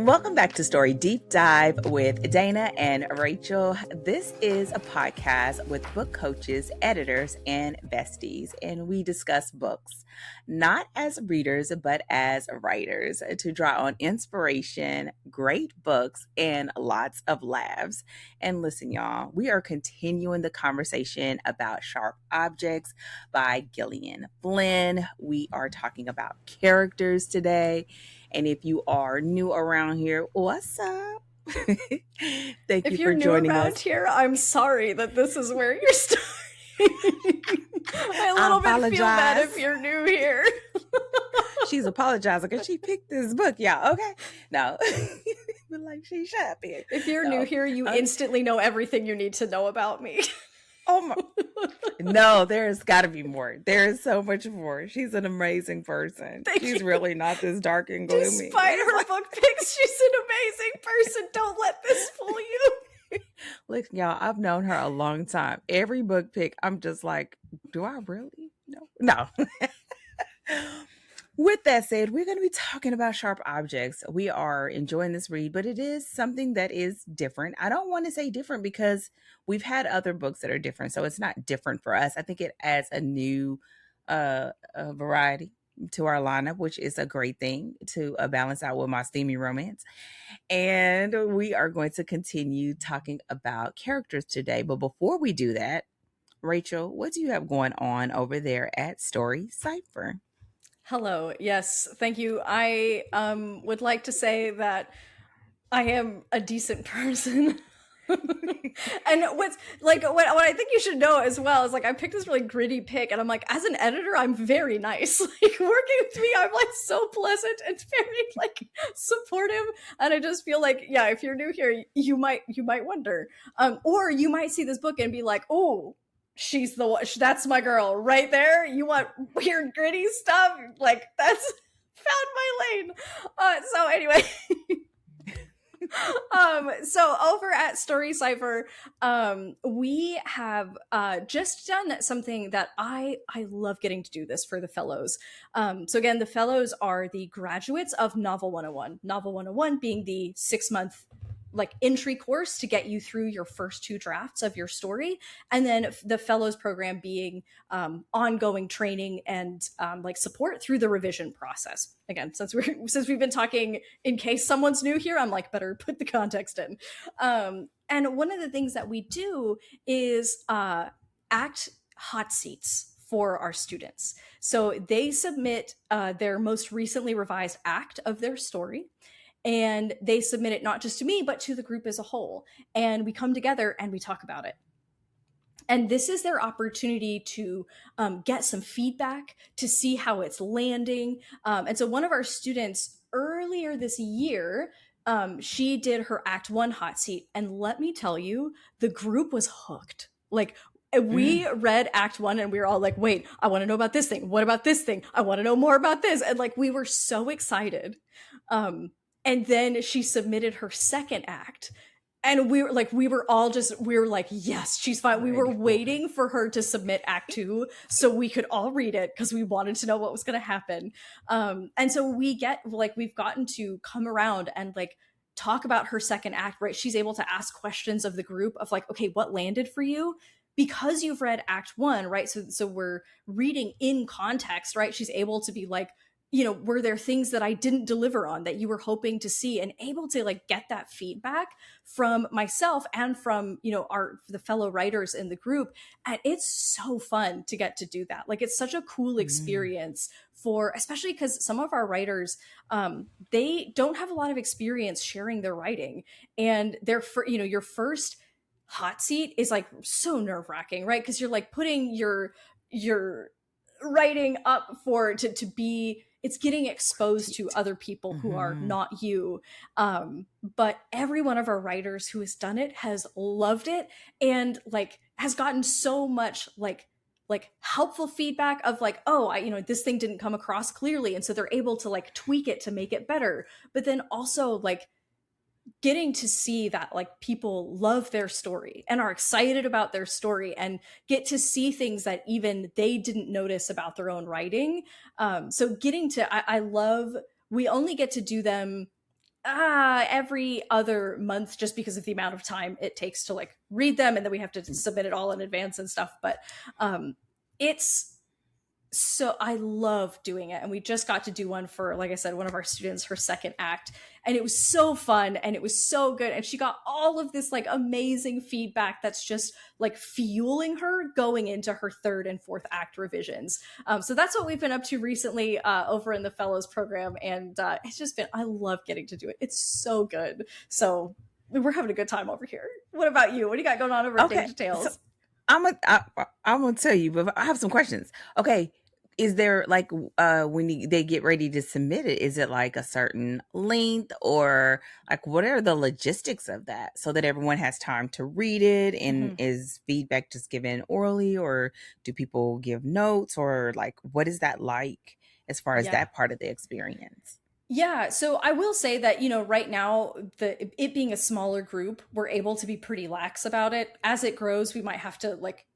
Welcome back to Story Deep Dive with Dana and Rachel. This is a podcast with book coaches, editors, and besties, and we discuss books, not as readers, but as writers, to draw on inspiration, great books, and lots of laughs. And listen, y'all, we are continuing the conversation about Sharp Objects by Gillian Flynn. We are talking about characters today. And if you are new around here, what's up? Thank you for joining us. If you're new around here, I'm sorry that this is where you're starting. I a little bit feel bad if you're new here. She's apologizing because she picked this book, y'all. Okay. No. But like she should be. If you're new here, you instantly know everything you need to know about me. Oh my. No, there's got to be more. There is so much more. She's an amazing person. She's really not this dark and gloomy. Despite her book picks, she's an amazing person. Don't let this fool you. Look, y'all, I've known her a long time. Every book pick, I'm just like, do I really? No. With that said, we're going to be talking about Sharp Objects. We are enjoying this read, but it is something that is different. I don't want to say different because we've had other books that are different, so it's not different for us. I think it adds a new variety to our lineup, which is a great thing to balance out with my steamy romance. And we are going to continue talking about characters today. But before we do that, Rachel, what do you have going on over there at Story Cipher? Hello. Yes, thank you. I would like to say that I am a decent person. And what I think you should know as well is like I picked this really gritty pick, and I'm like, as an editor, I'm very nice. Like working with me, I'm like so pleasant and very like supportive. And I just feel like, yeah, if you're new here, you might wonder, or you might see this book and be like, oh, she's the one. That's my girl right there. You want weird gritty stuff? Like that's found my lane. So anyway. So over at Story Cipher, we have just done something that I love getting to do this for the fellows. So again, the fellows are the graduates of Novel 101. Novel 101 being the 6-month like entry course to get you through your first 2 drafts of your story, and then the fellows program being ongoing training and like support through the revision process. Again, since we've been talking, in case someone's new here, I'm like, better put the context in. And one of the things that we do is act hot seats for our students. So they submit their most recently revised act of their story. And they submit it not just to me, but to the group as a whole. And we come together and we talk about it. And this is their opportunity to get some feedback, to see how it's landing. And so one of our students earlier this year, she did her Act 1 hot seat. And let me tell you, the group was hooked. Like, we read Act 1 and we were all like, wait, I want to know about this thing. What about this thing? I want to know more about this. And like, we were so excited. And then she submitted her second act. And we were like, yes, she's fine. We were waiting for her to submit Act 2 so we could all read it because we wanted to know what was going to happen. And so we've gotten to come around and like talk about her second act, right? She's able to ask questions of the group of like, okay, what landed for you? Because you've read Act 1, right? So we're reading in context, right? She's able to be like, you know, were there things that I didn't deliver on that you were hoping to see, and able to like get that feedback from myself and from, you know, the fellow writers in the group. And it's so fun to get to do that. Like, it's such a cool experience for, especially because some of our writers, they don't have a lot of experience sharing their writing, and your first hot seat is like so nerve-wracking, right? Because you're like putting your writing up to be, it's getting exposed to other people who are not you. But every one of our writers who has done it has loved it, and like has gotten so much like helpful feedback of like, oh, this thing didn't come across clearly. And so they're able to like tweak it to make it better. But then also like getting to see that like people love their story and are excited about their story and get to see things that even they didn't notice about their own writing. So getting to, I love, we only get to do them Every other month, just because of the amount of time it takes to like read them, and then we have to submit it all in advance and stuff. But it's so I love doing it. And we just got to do one for, like I said, one of our students, her second act. And it was so fun and it was so good. And she got all of this like amazing feedback that's just like fueling her going into her third and fourth act revisions. So that's what we've been up to recently over in the Fellows program. And it's just been, I love getting to do it. It's so good. So we're having a good time over here. What about you? What do you got going on over at Danger Tales? So I'm gonna tell you, but I have some questions. Okay, is there like when they get ready to submit it, is it like a certain length, or like what are the logistics of that so that everyone has time to read it? And is feedback just given orally, or do people give notes, or like what is that like as far as that part of the experience? Yeah, so I will say that, right now, it being a smaller group, we're able to be pretty lax about it. As it grows, we might have to like,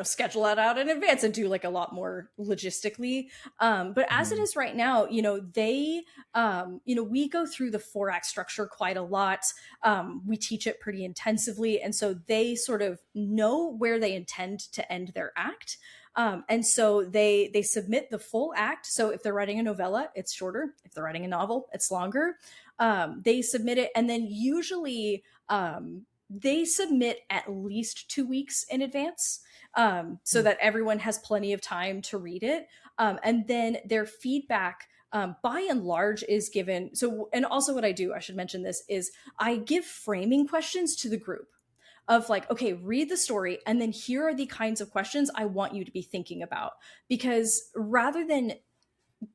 schedule that out in advance and do like a lot more logistically. But as it is right now, we go through the 4-act structure quite a lot. We teach it pretty intensively. And so they sort of know where they intend to end their act. And so they submit the full act. So if they're writing a novella, it's shorter. If they're writing a novel, it's longer. They submit it, and then usually they submit at least 2 weeks in advance, so that everyone has plenty of time to read it. And then their feedback, by and large, is given. So, and also what I do, I should mention this, is I give framing questions to the group of like, okay, read the story, and then here are the kinds of questions I want you to be thinking about. Because rather than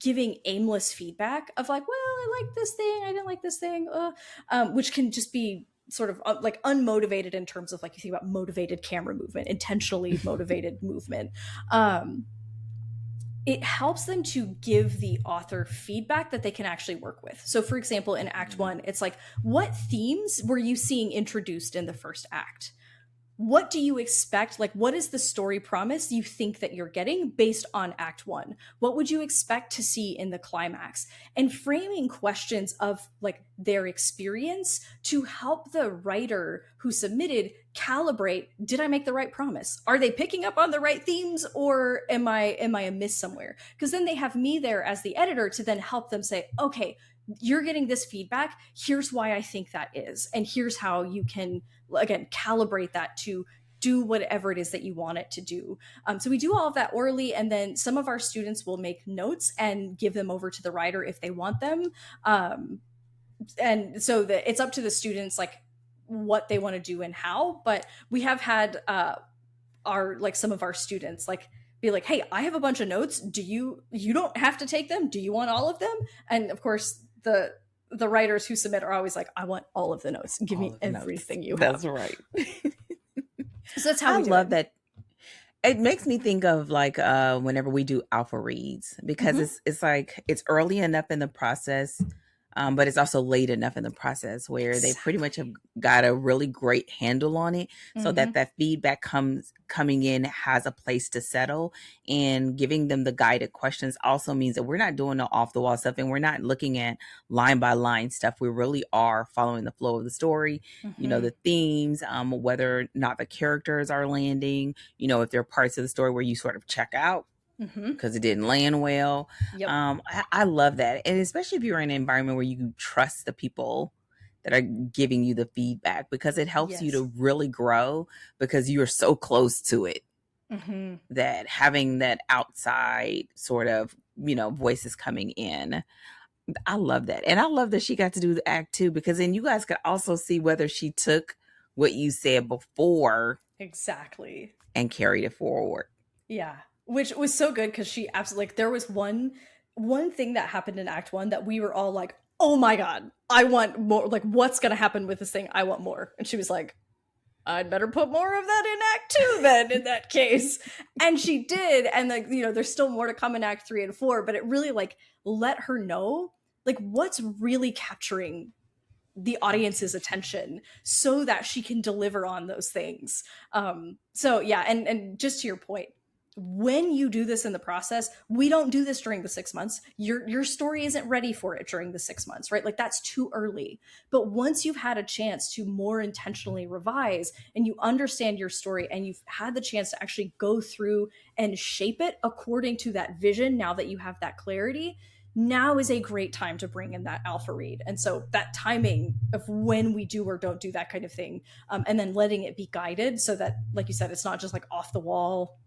giving aimless feedback of like, well, I like this thing, I didn't like this thing, which can just be sort of like unmotivated in terms of like, you think about motivated camera movement, intentionally motivated movement. It helps them to give the author feedback that they can actually work with. So for example, in Act 1, it's like, what themes were you seeing introduced in the first act? What do you expect? Like, what is the story promise you think that you're getting based on Act 1? What would you expect to see in the climax? And framing questions of like their experience to help the writer who submitted calibrate, did I make the right promise? Are they picking up on the right themes, or am I amiss somewhere? Because then they have me there as the editor to then help them say, okay, you're getting this feedback. Here's why I think that is. And here's how you can, again, calibrate that to do whatever it is that you want it to do. So we do all of that orally. And then some of our students will make notes and give them over to the writer if they want them. And so it's up to the students, like what they want to do and how. But we have had some of our students like be like, hey, I have a bunch of notes. You don't have to take them. Do you want all of them? And of course, the writers who submit are always like, I want all of the notes. Give me everything you have. That's right. So that's how I love that. It makes me think of like whenever we do alpha reads, because it's like it's early enough in the process, but it's also late enough in the process where they pretty much have got a really great handle on it, so that feedback coming in has a place to settle. And giving them the guided questions also means that we're not doing the off the wall stuff, and we're not looking at line by line stuff. We really are following the flow of the story, the themes, whether or not the characters are landing, if there are parts of the story where you sort of check out because it didn't land well. Yep. I love that. And especially if you're in an environment where you trust the people that are giving you the feedback, because it helps you to really grow, because you are so close to it, that having that outside sort of, voices coming in. I love that. And I love that she got to do the act 2, because then you guys could also see whether she took what you said before exactly and carried it forward. Yeah. Which was so good, because she absolutely, like, there was one thing that happened in Act 1 that we were all like, oh my God, I want more. Like, what's going to happen with this thing? I want more. And she was like, I'd better put more of that in Act 2 then, in that case. And she did. And like, there's still more to come in Act 3 and 4, but it really like let her know like what's really capturing the audience's attention so that she can deliver on those things. So yeah. And just to your point, when you do this in the process, we don't do this during the 6 months. Your story isn't ready for it during the 6 months, right? Like that's too early. But once you've had a chance to more intentionally revise and you understand your story and you've had the chance to actually go through and shape it according to that vision, now that you have that clarity, now is a great time to bring in that alpha read. And so that timing of when we do or don't do that kind of thing, and then letting it be guided so that, like you said, it's not just like off the wall,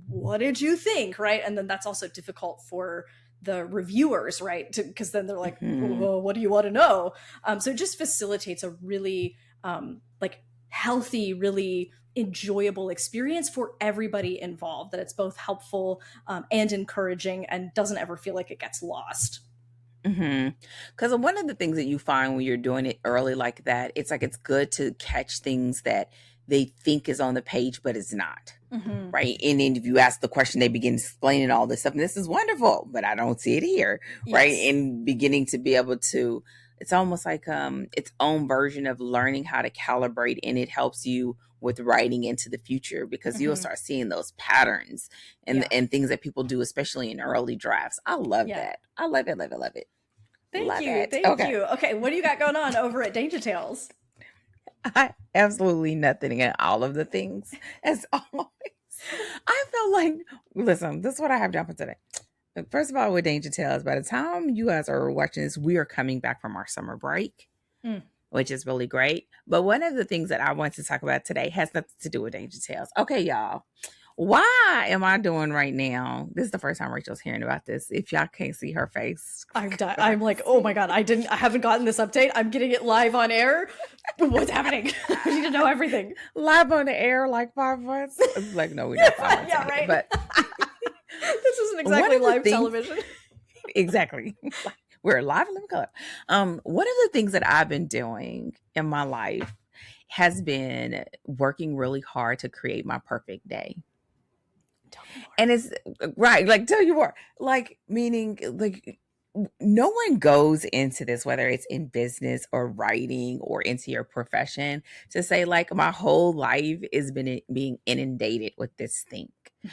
what did you think, right? And then that's also difficult for the reviewers, right? Because then they're like, well, what do you want to know? So it just facilitates a really like healthy, really enjoyable experience for everybody involved, that it's both helpful and encouraging and doesn't ever feel like it gets lost. Because one of the things that you find when you're doing it early like that, it's like it's good to catch things that they think is on the page, but it's not. Right. And then if you ask the question, they begin explaining all this stuff. And this is wonderful, but I don't see it here. Yes. Right. And beginning to be able to, it's almost like its own version of learning how to calibrate. And it helps you with writing into the future, because you'll start seeing those patterns and things that people do, especially in early drafts. I love that. I love it. Love it. Love it. Thank you. Thank you. Okay. What do you got going on over at Danger Tales? I absolutely nothing in all of the things, as always. I felt like, listen, this is what I have done for today. First of all, with Danger Tales, by the time you guys are watching this, we are coming back from our summer break, which is really great. But one of the things that I want to talk about today has nothing to do with Danger Tales. Okay, y'all. Why am I doing right now? This is the first time Rachel's hearing about this. If y'all can't see her face, I'm like, oh my God, I haven't gotten this update. I'm getting it live on air. What's happening? I need to know everything. Live on the air, like 5 months. It's like, no, we're not 5 months. Yeah, right. But this isn't exactly live television. Exactly. We're live in living color. One of the things that I've been doing in my life has been working really hard to create my perfect day. And it's right, like, tell you more, like, meaning, like, no one goes into this, whether it's in business or writing or into your profession, to say like, my whole life has been being inundated with this thing.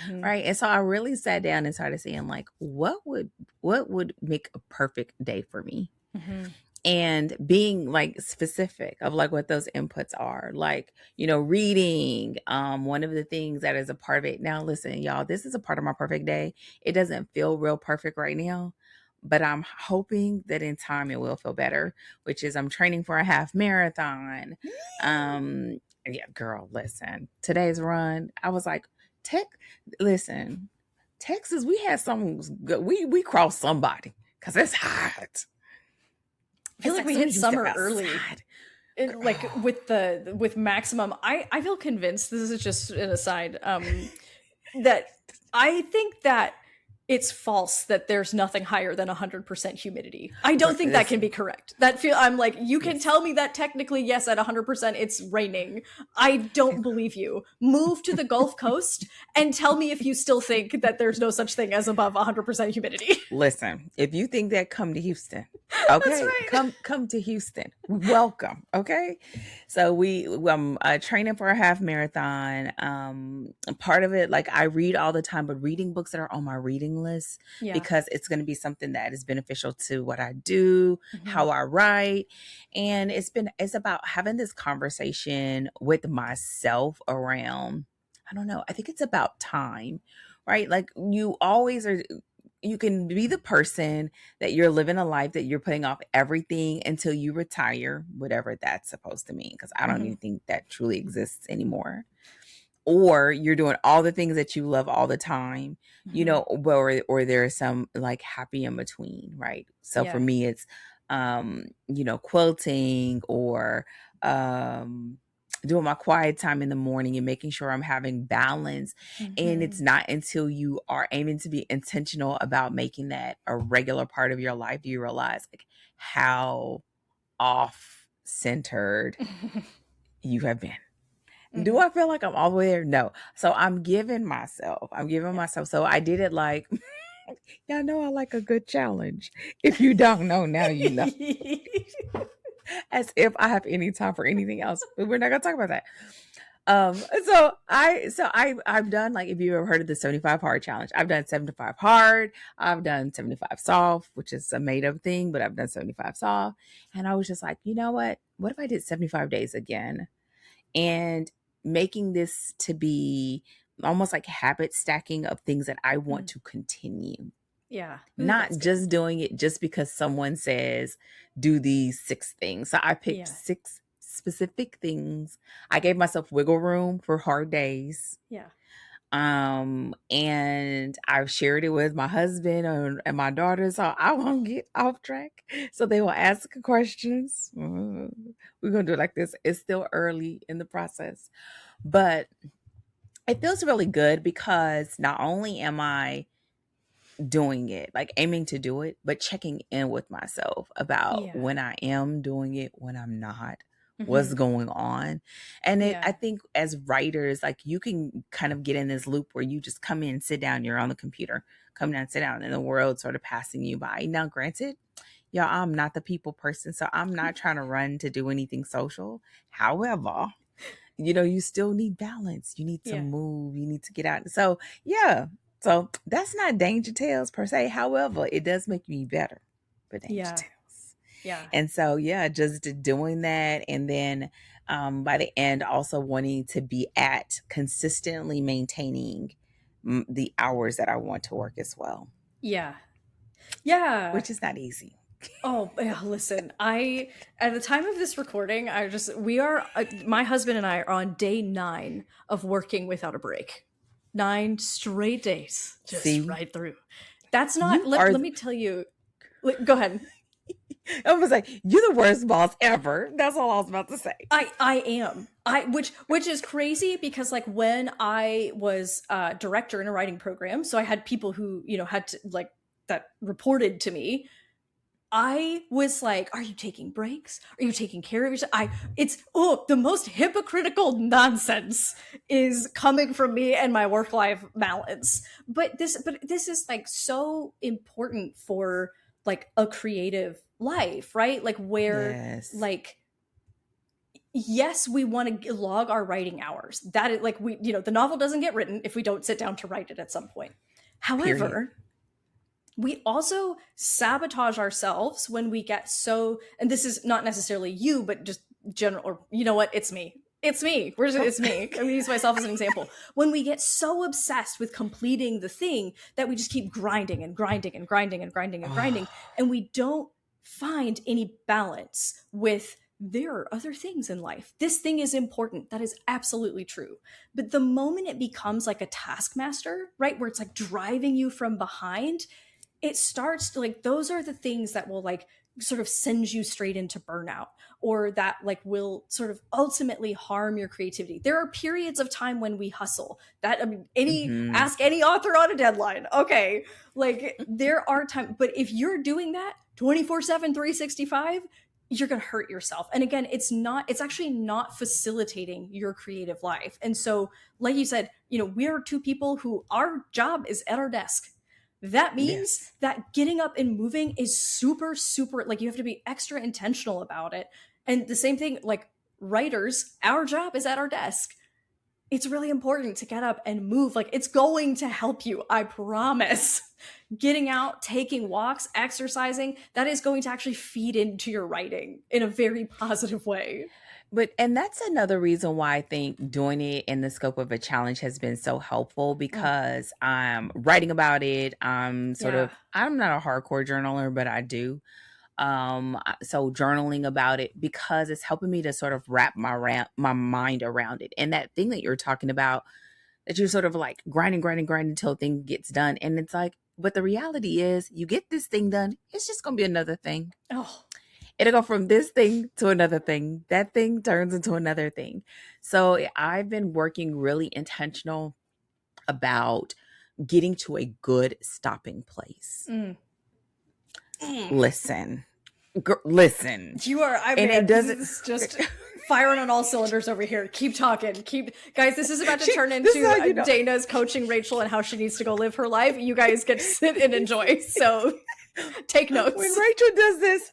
Right. And so I really sat down and started saying, like, what would make a perfect day for me? And being like specific of like what those inputs are, like, reading. One of the things that is a part of it. Now, listen, y'all, this is a part of my perfect day. It doesn't feel real perfect right now, but I'm hoping that in time it will feel better, which is I'm training for a half marathon. Yeah, girl, listen, today's run, I was like, Texas, we had some good, we crossed somebody because it's hot. I feel like we hit summer early. Like with maximum, I feel convinced, this is just an aside, that I think that it's false that there's nothing higher than 100% humidity. I don't think that can be correct. I'm like, you can tell me that technically, yes, at 100% it's raining. I don't believe you. Move to the Gulf Coast and tell me if you still think that there's no such thing as above 100% humidity. Listen, if you think that, come to Houston. Okay, that's right. Come to Houston. Welcome. Okay, so I'm training for a half marathon. Part of it, like, I read all the time, but reading books that are on my reading list, because it's going to be something that is beneficial to what I do, how I write, and it's about having this conversation with myself around, I don't know, I think it's about time, right? Like, you can be the person that you're living a life that you're putting off everything until you retire, whatever that's supposed to mean, because I don't even think that truly exists anymore. Or you're doing all the things that you love all the time, or there's some like happy in between, right? So for me, it's, quilting, or doing my quiet time in the morning and making sure I'm having balance. And it's not until you are aiming to be intentional about making that a regular part of your life do you realize like how off-centered you have been. Do I feel like I'm all the way there? No. So I'm giving myself. So I did it like, y'all know I like a good challenge. If you don't know, now you know. As if I have any time for anything else. But we're not going to talk about that. I've done, like, if you ever heard of the 75 hard challenge, I've done 75 hard, I've done 75 soft, which is a made up thing, but I've done 75 soft. And I was just like, you know what if I did 75 days again? And making this to be almost like habit stacking of things that I want to continue. Yeah. Not just doing it just because someone says do these 6 things. So I picked 6 specific things. I gave myself wiggle room for hard days. Yeah. And I've shared it with my husband and my daughter, so I won't get off track. So they will ask questions. We're gonna do it like this. It's still early in the process, but it feels really good because not only am I doing it, like aiming to do it, but checking in with myself about when I am doing it, when I'm not, what's going on. And I think as writers, like, you can kind of get in this loop where you just come in, sit down, you're on the computer, come down, sit down, and the world sort of passing you by. Now, granted, y'all, I'm not the people person, so I'm not trying to run to do anything social. However, you still need balance. You need to move. You need to get out. So, so that's not Danger Tales per se. However, it does make me better for Danger Tales. Yeah. And so, just doing that. And then by the end, also wanting to be at consistently maintaining the hours that I want to work as well. Yeah. Yeah. Which is not easy. Oh, yeah, listen, at the time of this recording, my husband and I are on day 9 of working without a break. 9 straight days, just right through. That's not, let me tell you, go ahead. I was like, you're the worst boss ever. That's all I was about to say. I am. Which is crazy because, like, when I was director in a writing program, so I had people who, had to, like, that reported to me. I was like, are you taking breaks? Are you taking care of yourself? The most hypocritical nonsense is coming from me and my work-life balance. But this is, like, so important for, like, a creative life, right? Like, where, like, yes, we want to log our writing hours. That is, like, the novel doesn't get written if we don't sit down to write it at some point. However, we also sabotage ourselves when we get and this is not necessarily you, but just general, or you know what? It's me. It's me. It's me. I'm gonna use myself as an example. When we get so obsessed with completing the thing that we just keep grinding and grinding and grinding and grinding and grinding, and we don't find any balance with, there are other things in life. This thing is important. That is absolutely true. But the moment it becomes like a taskmaster, right, where it's like driving you from behind, it starts to, like, those are the things that will, like, sort of send you straight into burnout, or that, like, will sort of ultimately harm your creativity. There are periods of time when we hustle. That, I mean, ask any author on a deadline. Okay. Like, there are times, but if you're doing that 24/7, 365, you're going to hurt yourself. And again, it's actually not facilitating your creative life. And so, like you said, we are 2 people who our job is at our desk. That means that getting up and moving is super, super, like, you have to be extra intentional about it. And the same thing, like, writers, our job is at our desk. It's really important to get up and move. Like, it's going to help you, I promise. Getting out, taking walks, exercising, that is going to actually feed into your writing in a very positive way. And that's another reason why I think doing it in the scope of a challenge has been so helpful, because I'm writing about it. I'm not a hardcore journaler, but I do. So journaling about it, because it's helping me to sort of wrap my mind around it. And that thing that you're talking about, that you're sort of like grinding until thing gets done. And it's like, but the reality is, you get this thing done, it's just going to be another thing. Oh, it'll go from this thing to another thing. That thing turns into another thing. So I've been working really intentional about getting to a good stopping place. Listen. You are, this is just firing on all cylinders over here. Keep talking. Guys, this is about to turn into Dana's coaching Rachel and how she needs to go live her life. You guys get to sit and enjoy. So take notes. When Rachel does this,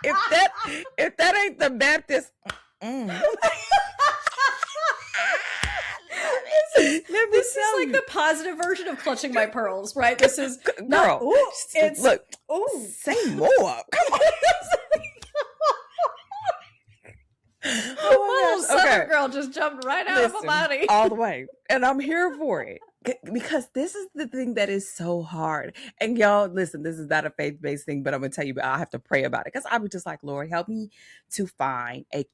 if that ain't the Baptist, this is like the positive version of clutching my pearls, right? This is not, girl. it's look. Say more. Come on. Oh my gosh. Southern girl just jumped right out of my body. All the way. And I'm here for it. Because this is the thing that is so hard. And y'all, listen, this is not a faith-based thing, but I'm going to tell you, I have to pray about it. Because I was just like, Lord, help me to find a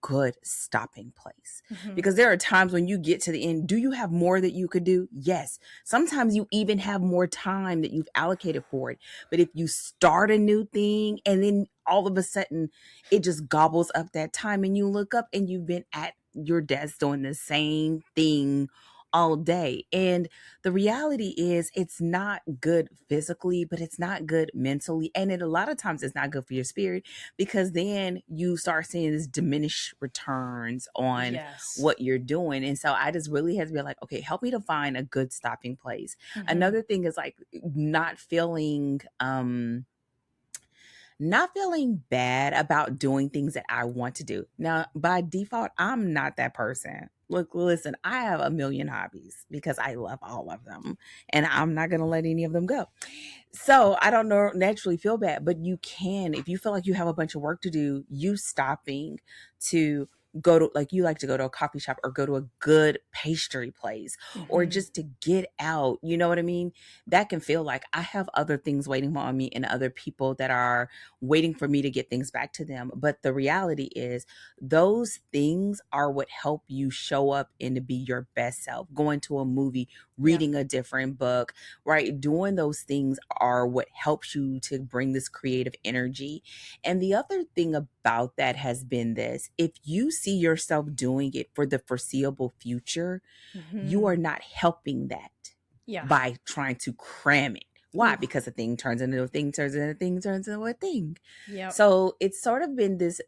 good stopping place. Mm-hmm. Because there are times when you get to the end, do you have more that you could do? Yes. Sometimes you even have more time that you've allocated for it. But if you start a new thing and then all of a sudden it just gobbles up that time and you look up and you've been at your desk doing the same thing all day. And the reality is it's not good physically, but it's not good mentally. And a lot of times it's not good for your spirit, because then you start seeing this diminished returns on what you're doing. And so I just really had to be like, okay, help me to find a good stopping place. Mm-hmm. Another thing is like not feeling bad about doing things that I want to do. Now, by default, I'm not that person. Look, listen, I have a million hobbies because I love all of them and I'm not going to let any of them go. So I don't naturally feel bad, but you can, if you feel like you have a bunch of work to do, you stopping to go to, like, you like to go to a coffee shop or go to a good pastry place, mm-hmm. or just to get out, you know what I mean? That can feel like I have other things waiting on me and other people that are waiting for me to get things back to them. But the reality is those things are what help you show up and to be your best self. Going to a movie, reading a different book, right? Doing those things are what helps you to bring this creative energy. And the other thing about that has been this: if you see yourself doing it for the foreseeable future, mm-hmm. you are not helping that by trying to cram it. Why? Because a thing turns into a thing, turns into a thing, turns into a thing. Yep. So it's sort of been this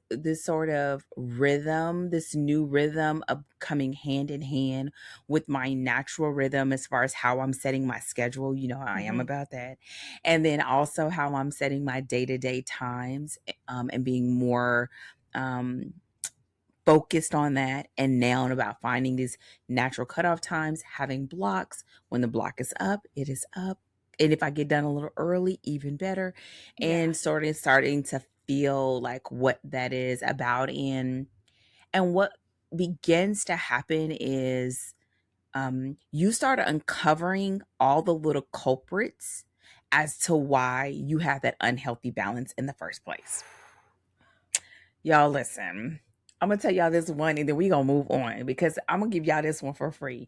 sort of rhythm, this new rhythm of coming hand in hand with my natural rhythm as far as how I'm setting my schedule. You know, I am about that. And then also how I'm setting my day-to-day times, and being more focused on that. And now about finding these natural cutoff times, having blocks. When the block is up, it is up. And if I get done a little early, even better. And sort of starting to feel like what that is about. And what begins to happen is you start uncovering all the little culprits as to why you have that unhealthy balance in the first place. Y'all listen, I'm going to tell y'all this one and then we're going to move on, because I'm going to give y'all this one for free.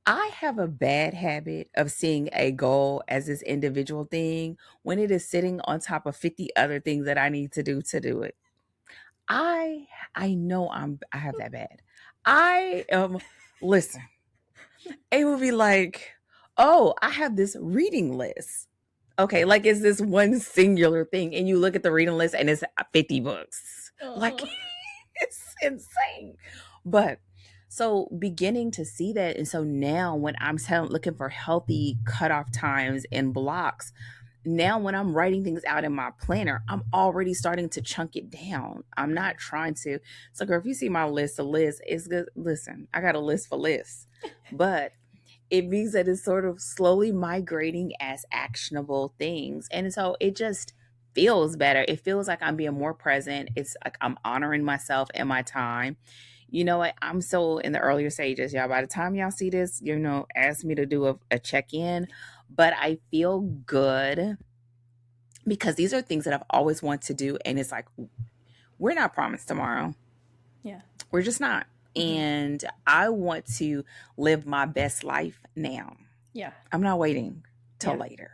I have a bad habit of seeing a goal as this individual thing when it is sitting on top of 50 other things that I need to do it. I know I have that bad. Listen, it would be like, oh, I have this reading list. Okay, like it's this one singular thing, and you look at the reading list and it's 50 books. Like, it's insane. But so beginning to see that. And so now when I'm looking for healthy cutoff times and blocks, now when I'm writing things out in my planner, I'm already starting to chunk it down. I'm not trying to. So girl, if you see my list, the list is good. Listen, I got a list for lists, but it means that it's sort of slowly migrating as actionable things. And so it just feels better. It feels like I'm being more present. It's like I'm honoring myself and my time. You know what? I'm so in the earlier stages, y'all. By the time y'all see this, ask me to do a check-in. But I feel good because these are things that I've always wanted to do. And it's like, we're not promised tomorrow. Yeah. We're just not. And I want to live my best life now. Yeah. I'm not waiting till later.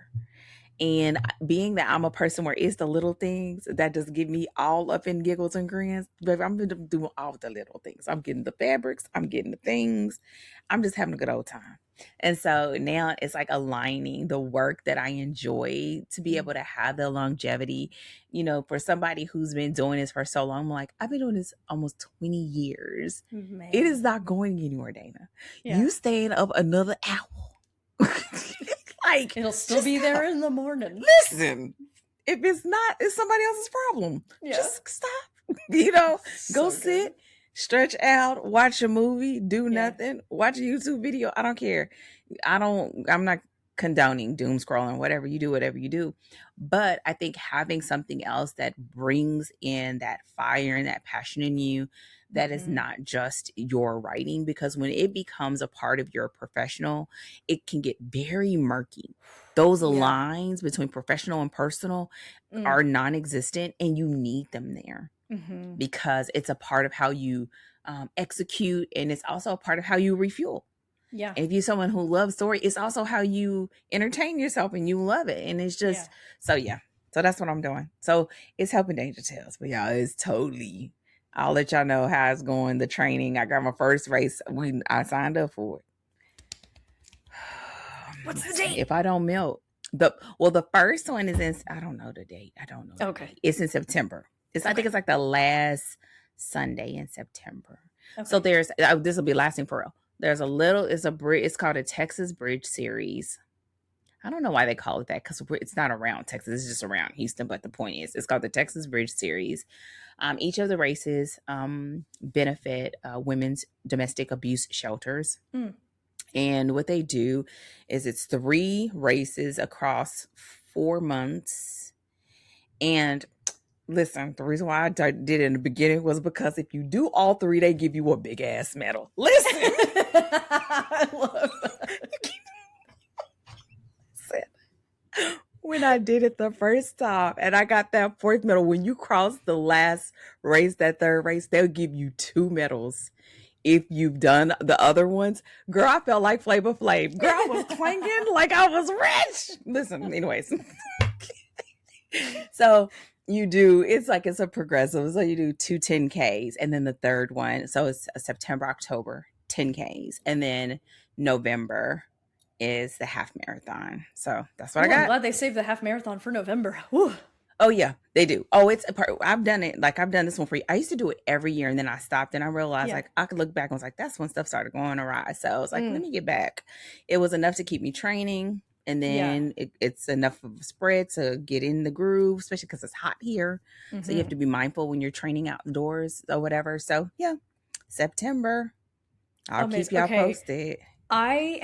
And being that I'm a person where it's the little things that just give me all up in giggles and grins, baby, I'm going to do all the little things. I'm getting the fabrics. I'm getting the things. I'm just having a good old time. And so now it's like aligning the work that I enjoy to be able to have the longevity. For somebody who's been doing this for so long, I'm like, I've been doing this almost 20 years. Man. It is not going anywhere, Dana. Yeah. You staying up another hour. Like, it'll still be there in the morning. Listen, if it's not, it's somebody else's problem. Yeah. Just stop. Go sit, stretch out, watch a movie, do Yeah. nothing, watch a YouTube video. I don't care. I'm not condoning doom scrolling, whatever you do, whatever you do. But I think having something else that brings in that fire and that passion in you that is not just your writing, because when it becomes a part of your professional, it can get very murky. Those lines between professional and personal are non-existent, and you need them there because it's a part of how you execute, and it's also a part of how you refuel. Yeah. And if you're someone who loves story, it's also how you entertain yourself and you love it. And it's just, so that's what I'm doing. So it's helping Danger Tales, but y'all, it's totally, I'll let y'all know how it's going. The training, I got my first race when I signed up for it. What's the date? If I don't melt. The first one is in, I don't know the date. Okay. It's in September. I think it's like the last Sunday in September. Okay. So there's, this will be lasting for real. There's it's called a Texas Bridge series. I don't know why they call it that, because it's not around Texas. It's just around Houston. But the point is, it's called the Texas Bridge series. Each of the races benefit women's domestic abuse shelters. And what they do is it's 3 races across 4 months. And listen, the reason why I did it in the beginning was because if you do all 3, they give you a big ass medal. Listen. I love that. When I did it the first time and I got that 4th medal, when you cross the last race, that 3rd race, they'll give you 2 medals. If you've done the other ones, girl, I felt like Flavor Flav. Girl, I was clanking like I was rich. Listen, anyways. So you do, it's a progressive. So you do 2 10Ks, and then the 3rd one. So it's September, October, 10Ks. And then November is the half marathon. So that's what I got. I'm glad they saved the half marathon for November. Whew. Oh yeah, they do. Oh, it's a part. I've done it. Like, I've done this one for you. I used to do it every year, and then I stopped, and I realized like I could look back and was like, that's when stuff started going awry. So I was like, let me get back. It was enough to keep me training. And then it's enough of a spread to get in the groove, especially because it's hot here. So you have to be mindful when you're training outdoors or whatever. So yeah, September. I'll keep y'all posted. I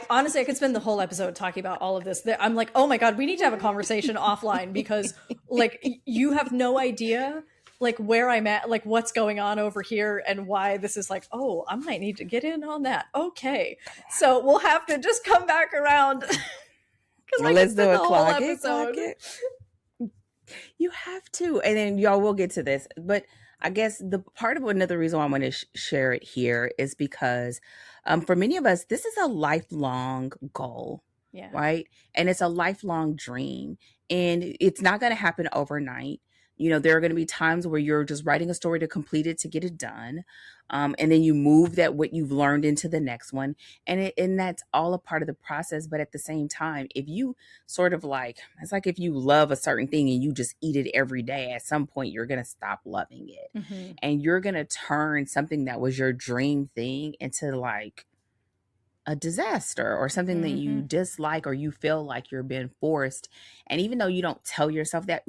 honestly, I could spend the whole episode talking about all of this. I'm like, oh my God, we need to have a conversation offline, because like, you have no idea like where I'm at, like what's going on over here, and why this is like, oh, I might need to get in on that. Okay. So we'll have to just come back around. Let's do it. Clock it. You have to. And then y'all will get to this. But I guess the part of another reason why I'm going to share it here is because for many of us, this is a lifelong goal, right? And it's a lifelong dream. And it's not going to happen overnight. You know, there are going to be times where you're just writing a story to complete it, to get it done. And then you move what you've learned into the next one. And that's all a part of the process. But at the same time, if you sort of like, it's like if you love a certain thing and you just eat it every day, at some point you're going to stop loving it. And you're going to turn something that was your dream thing into like a disaster or something that you dislike, or you feel like you're being forced. And even though you don't tell yourself that,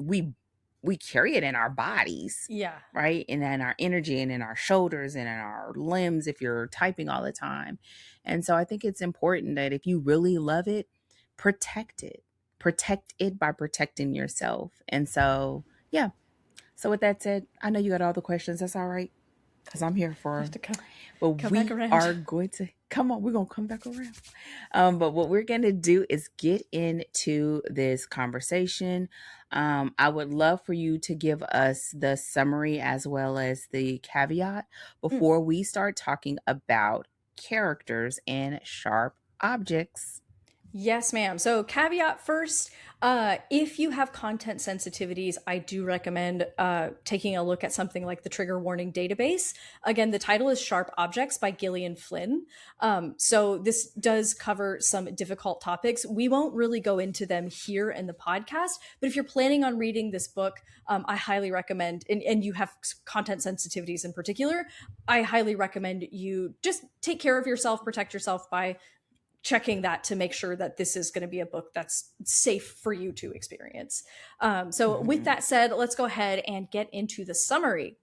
we carry it in our bodies. Yeah. Right. And in our energy, and in our shoulders, and in our limbs, if you're typing all the time. And so I think it's important that if you really love it, protect it. Protect it by protecting yourself. And so, yeah. So with that said, I know you got all the questions. That's all right, because I'm here for it. But we are going to come on. We're going to come back around. But what we're going to do is get into this conversation. I would love for you to give us the summary as well as the caveat before we start talking about characters and sharp objects. Yes, ma'am. So caveat first, if you have content sensitivities, I do recommend taking a look at something like the Trigger Warning Database. Again, the title is Sharp Objects by Gillian Flynn. So this does cover some difficult topics. We won't really go into them here in the podcast, but if you're planning on reading this book, I highly recommend, and you have content sensitivities in particular, I highly recommend you just take care of yourself, protect yourself by checking that to make sure that this is going to be a book that's safe for you to experience. So with that said, let's go ahead and get into the summary.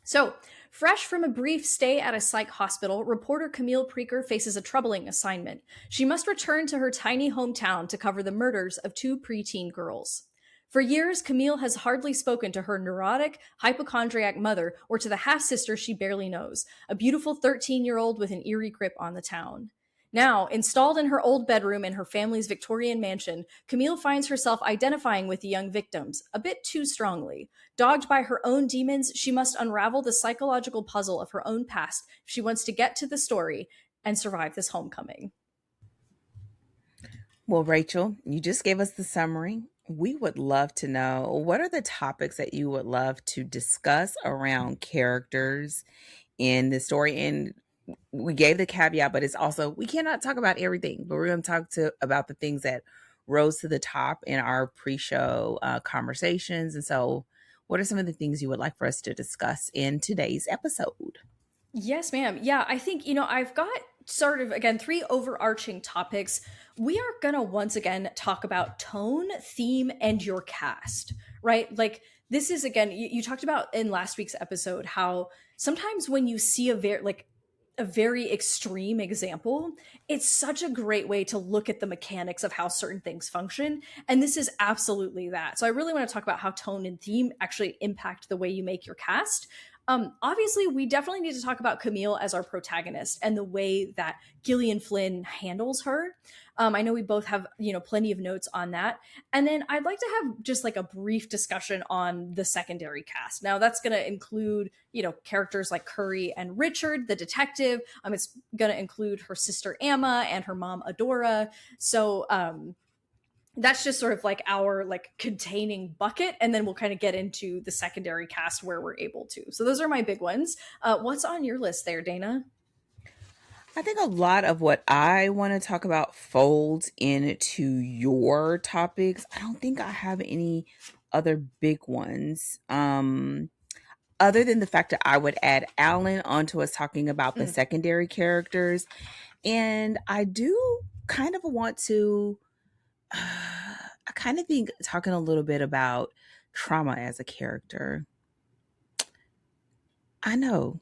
So, fresh from a brief stay at a psych hospital, reporter Camille Preaker faces a troubling assignment. She must return to her tiny hometown to cover the murders of two preteen girls. For years, Camille has hardly spoken to her neurotic, hypochondriac mother or to the half sister she barely knows, a beautiful 13-year-old with an eerie grip on the town. Now, installed in her old bedroom in her family's Victorian mansion, Camille finds herself identifying with the young victims, a bit too strongly. Dogged by her own demons, she must unravel the psychological puzzle of her own past if she wants to get to the story and survive this homecoming. Well, Rachel, you just gave us the summary. We would love to know, what are the topics that you would love to discuss around characters in the story? And we gave the caveat, but it's also, we cannot talk about everything, but we're going to talk about the things that rose to the top in our pre-show conversations. And so, what are some of the things you would like for us to discuss in today's episode? Yes, ma'am. Yeah, I think, I've got sort of, again, three overarching topics. We are going to once again talk about tone, theme, and your cast, right? Like, this is, again, you talked about in last week's episode how sometimes when you see a very extreme example, it's such a great way to look at the mechanics of how certain things function. And this is absolutely that. So I really want to talk about how tone and theme actually impact the way you make your cast. Obviously, we definitely need to talk about Camille as our protagonist and the way that Gillian Flynn handles her. I know we both have, plenty of notes on that. And then I'd like to have just like a brief discussion on the secondary cast. Now, that's going to include, characters like Curry and Richard, the detective. It's going to include her sister Emma and her mom Adora. So, that's just sort of like our like containing bucket, and then we'll kind of get into the secondary cast where we're able to. So those are my big ones. What's on your list there, Dana? I think a lot of what I want to talk about folds into your topics. I don't think I have any other big ones. Other than the fact that I would add Alan onto us talking about the secondary characters. And I do kind of want to, I kind of think talking a little bit about trauma as a character. I know.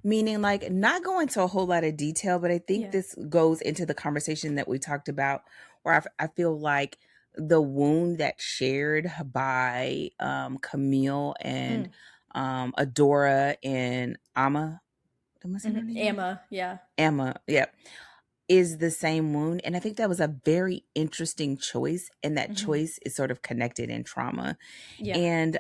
Meaning, like, not go into a whole lot of detail, but I think this goes into the conversation that we talked about, where I feel like the wound that's shared by Camille and Adora and Amma. Am I saying her name? Emma, yeah. Emma, yeah, is the same wound. And I think that was a very interesting choice. And that choice is sort of connected in trauma. Yeah. And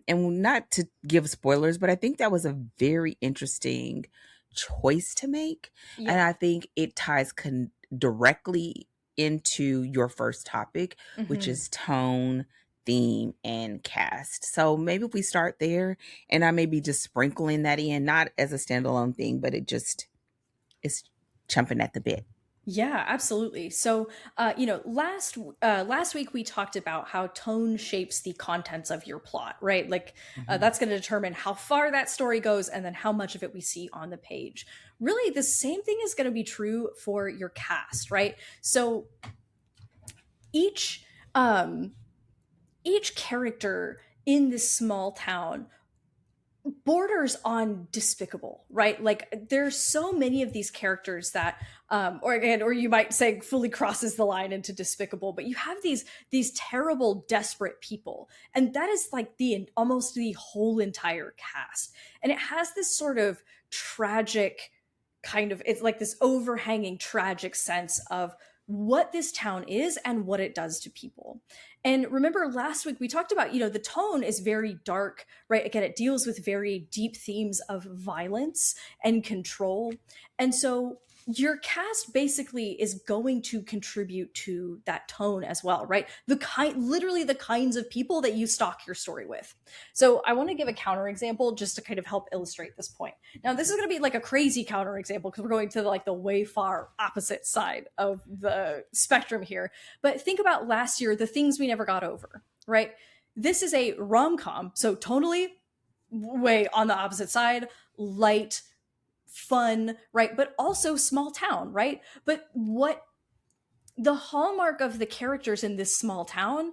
not to give spoilers, but I think that was a very interesting choice to make. Yeah. And I think it ties directly into your first topic, which is tone, theme, and cast. So maybe if we start there, and I may be just sprinkling that in, not as a standalone thing, but it just is chomping at the bit. Yeah, absolutely. So, last week we talked about how tone shapes the contents of your plot, right? Like, that's going to determine how far that story goes and then how much of it we see on the page. Really, the same thing is going to be true for your cast, right? So, each character in this small town borders on despicable, right? Like, there's so many of these characters that or you might say fully crosses the line into despicable, but you have these terrible, desperate people, and that is like almost the whole entire cast. And it has this sort of tragic kind of, it's like this overhanging tragic sense of what this town is and what it does to people. And remember last week we talked about, the tone is very dark, right? Again, it deals with very deep themes of violence and control. And so your cast basically is going to contribute to that tone as well, right? Literally the kinds of people that you stock your story with. So I want to give a counterexample just to kind of help illustrate this point. Now, this is going to be like a crazy counterexample because we're going to the way far opposite side of the spectrum here. But think about last year, The Things We Never Got Over, right? This is a rom-com, so totally way on the opposite side, light, fun, right? But also small town, right? But what the hallmark of the characters in this small town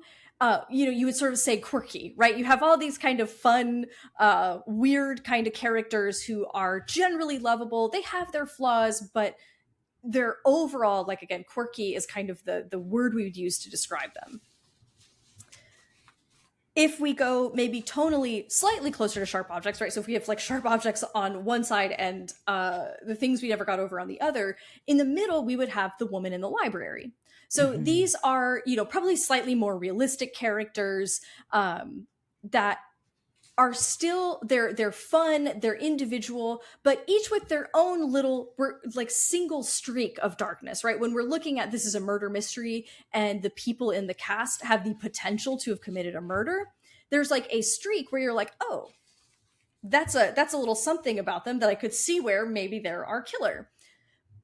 you would sort of say quirky, right? You have all these kind of fun, weird kind of characters who are generally lovable. They have their flaws, but they're overall, like, again, quirky is kind of the word we would use to describe them. If we go maybe tonally slightly closer to sharp objects, right? So if we have like sharp objects on one side and the things we never got over on the other, in the middle, we would have the woman in the library. So these are, probably slightly more realistic characters that are still, they're fun, they're individual, but each with their own little, like single streak of darkness, right? When we're looking at this is a murder mystery and the people in the cast have the potential to have committed a murder, there's like a streak where you're like, oh, that's a little something about them that I could see where maybe they're our killer.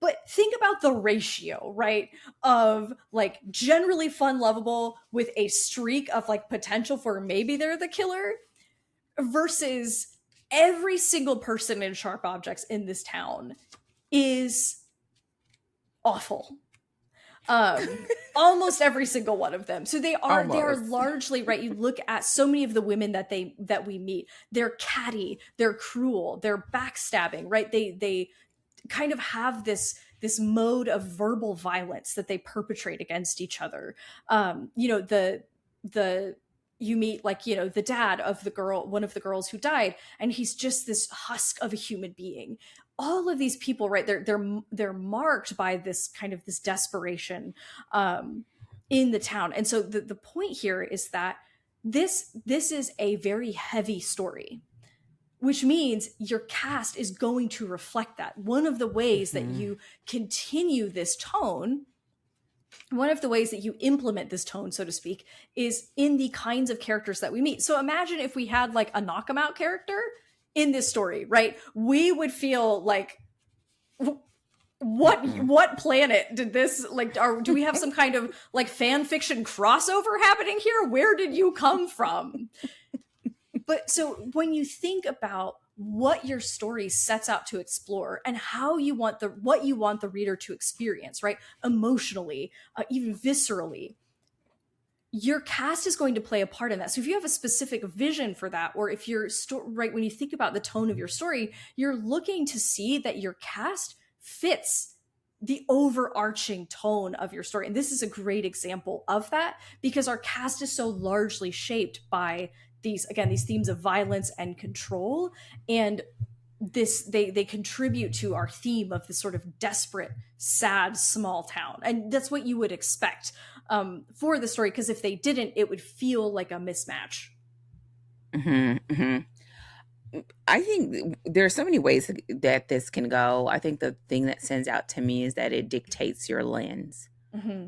But think about the ratio, right? Of like generally fun, lovable with a streak of like potential for maybe they're the killer versus every single person in Sharp Objects in this town is awful. Almost every single one of them. So they are largely, right? You look at so many of the women that we meet, they're catty, they're cruel, they're backstabbing, right? They kind of have this mode of verbal violence that they perpetrate against each other. You meet like, the dad of the girl, one of the girls who died, and he's just this husk of a human being. All of these people, right, they're marked by this kind of this desperation in the town. And so the point here is that this is a very heavy story, which means your cast is going to reflect that. One of the ways that you continue this tone, one of the ways that you implement this tone, so to speak, is in the kinds of characters that we meet. So imagine if we had like a knock 'em out character in this story, right? We would feel like, what planet did this, like, do we have some kind of like fan fiction crossover happening here? Where did you come from? But so when you think about what your story sets out to explore and how you want what you want the reader to experience, right? Emotionally, even viscerally, your cast is going to play a part in that. So if you have a specific vision for that, or if you're right, when you think about the tone of your story, you're looking to see that your cast fits the overarching tone of your story. And this is a great example of that, because our cast is so largely shaped by these themes of violence and control, and they contribute to our theme of this sort of desperate, sad, small town. And that's what you would expect for the story, because if they didn't, it would feel like a mismatch. I think there are so many ways that this can go. I think the thing that stands out to me is that it dictates your lens.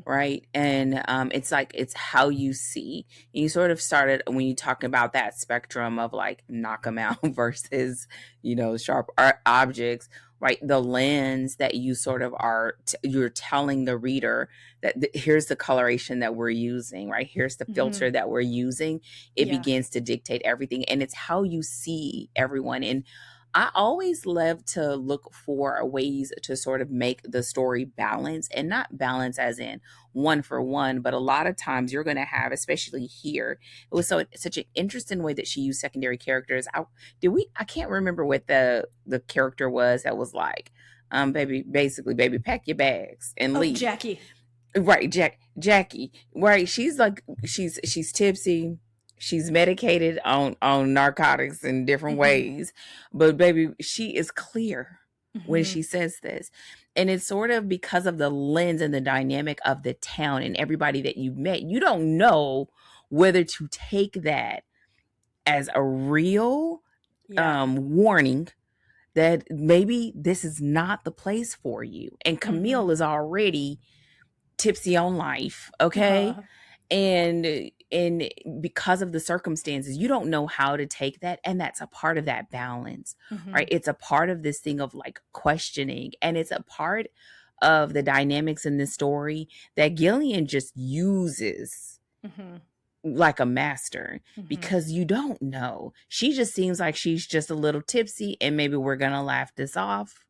Right. And it's like, it's how you see. You sort of started when you talk about that spectrum of like knock 'em out versus, sharp objects, right? The lens that you sort of you're telling the reader that here's the coloration that we're using, right? Here's the filter that we're using. It begins to dictate everything. And it's how you see everyone. And I always love to look for ways to sort of make the story balance, and not balance as in one for one, but a lot of times you're going to have, especially here, it was such an interesting way that she used secondary characters. I can't remember what the character was that was like, baby, pack your bags and leave. Jackie. Right. Jackie. Right. She's like, she's tipsy. She's medicated on narcotics in different ways. But baby, she is clear when she says this. And it's sort of because of the lens and the dynamic of the town and everybody that you've met. You don't know whether to take that as a real warning that maybe this is not the place for you. And Camille is already tipsy on life, okay? And because of the circumstances, you don't know how to take that. And that's a part of that balance, right? It's a part of this thing of like questioning. And it's a part of the dynamics in this story that Gillian just uses like a master, because you don't know. She just seems like she's just a little tipsy and maybe we're going to laugh this off.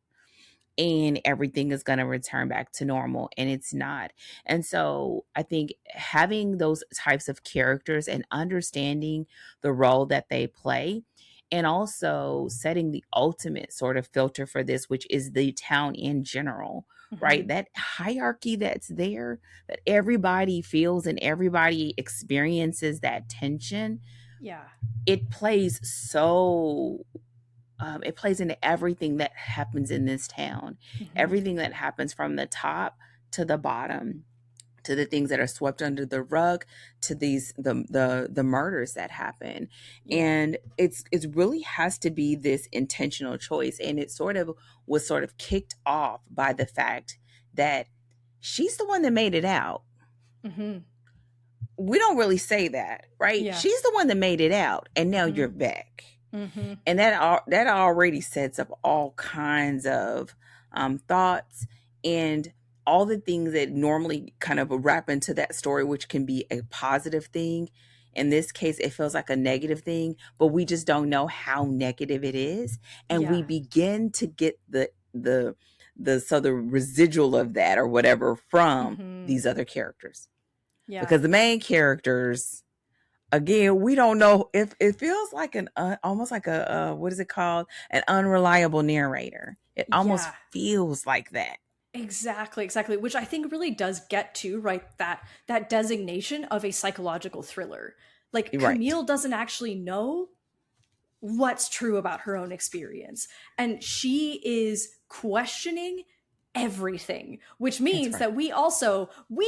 and everything is going to return back to normal, and it's not. And so I think having those types of characters and understanding the role that they play, and also setting the ultimate sort of filter for this, which is the town in general, right? Mhm. That hierarchy that's there, that everybody feels and everybody experiences that tension. Yeah. It plays so it plays into everything that happens in this town, Mhm. everything that happens from the top to the bottom, to the things that are swept under the rug, to the murders that happen. Yeah. And it's really has to be this intentional choice, and it sort of was sort of kicked off by the fact that she's the one that made it out. Mhm. We don't really say that, right? Yeah. She's the one that made it out, and now you're Mhm. back. Mhm. And that already sets up all kinds of thoughts and all the things that normally kind of wrap into that story, which can be a positive thing. In this case, it feels like a negative thing, but we just don't know how negative it is, and we Yeah. begin to get the residual of that or whatever from Mhm. these other characters, Yeah. because the main characters, again, we don't know if it feels like an almost like a what is it called, an unreliable narrator. It almost Yeah. feels like that. Exactly, exactly. Which I think really does get to, right, that designation of a psychological thriller. Like Right. Camille doesn't actually know what's true about her own experience, and she is questioning everything, which That's means right. that we also we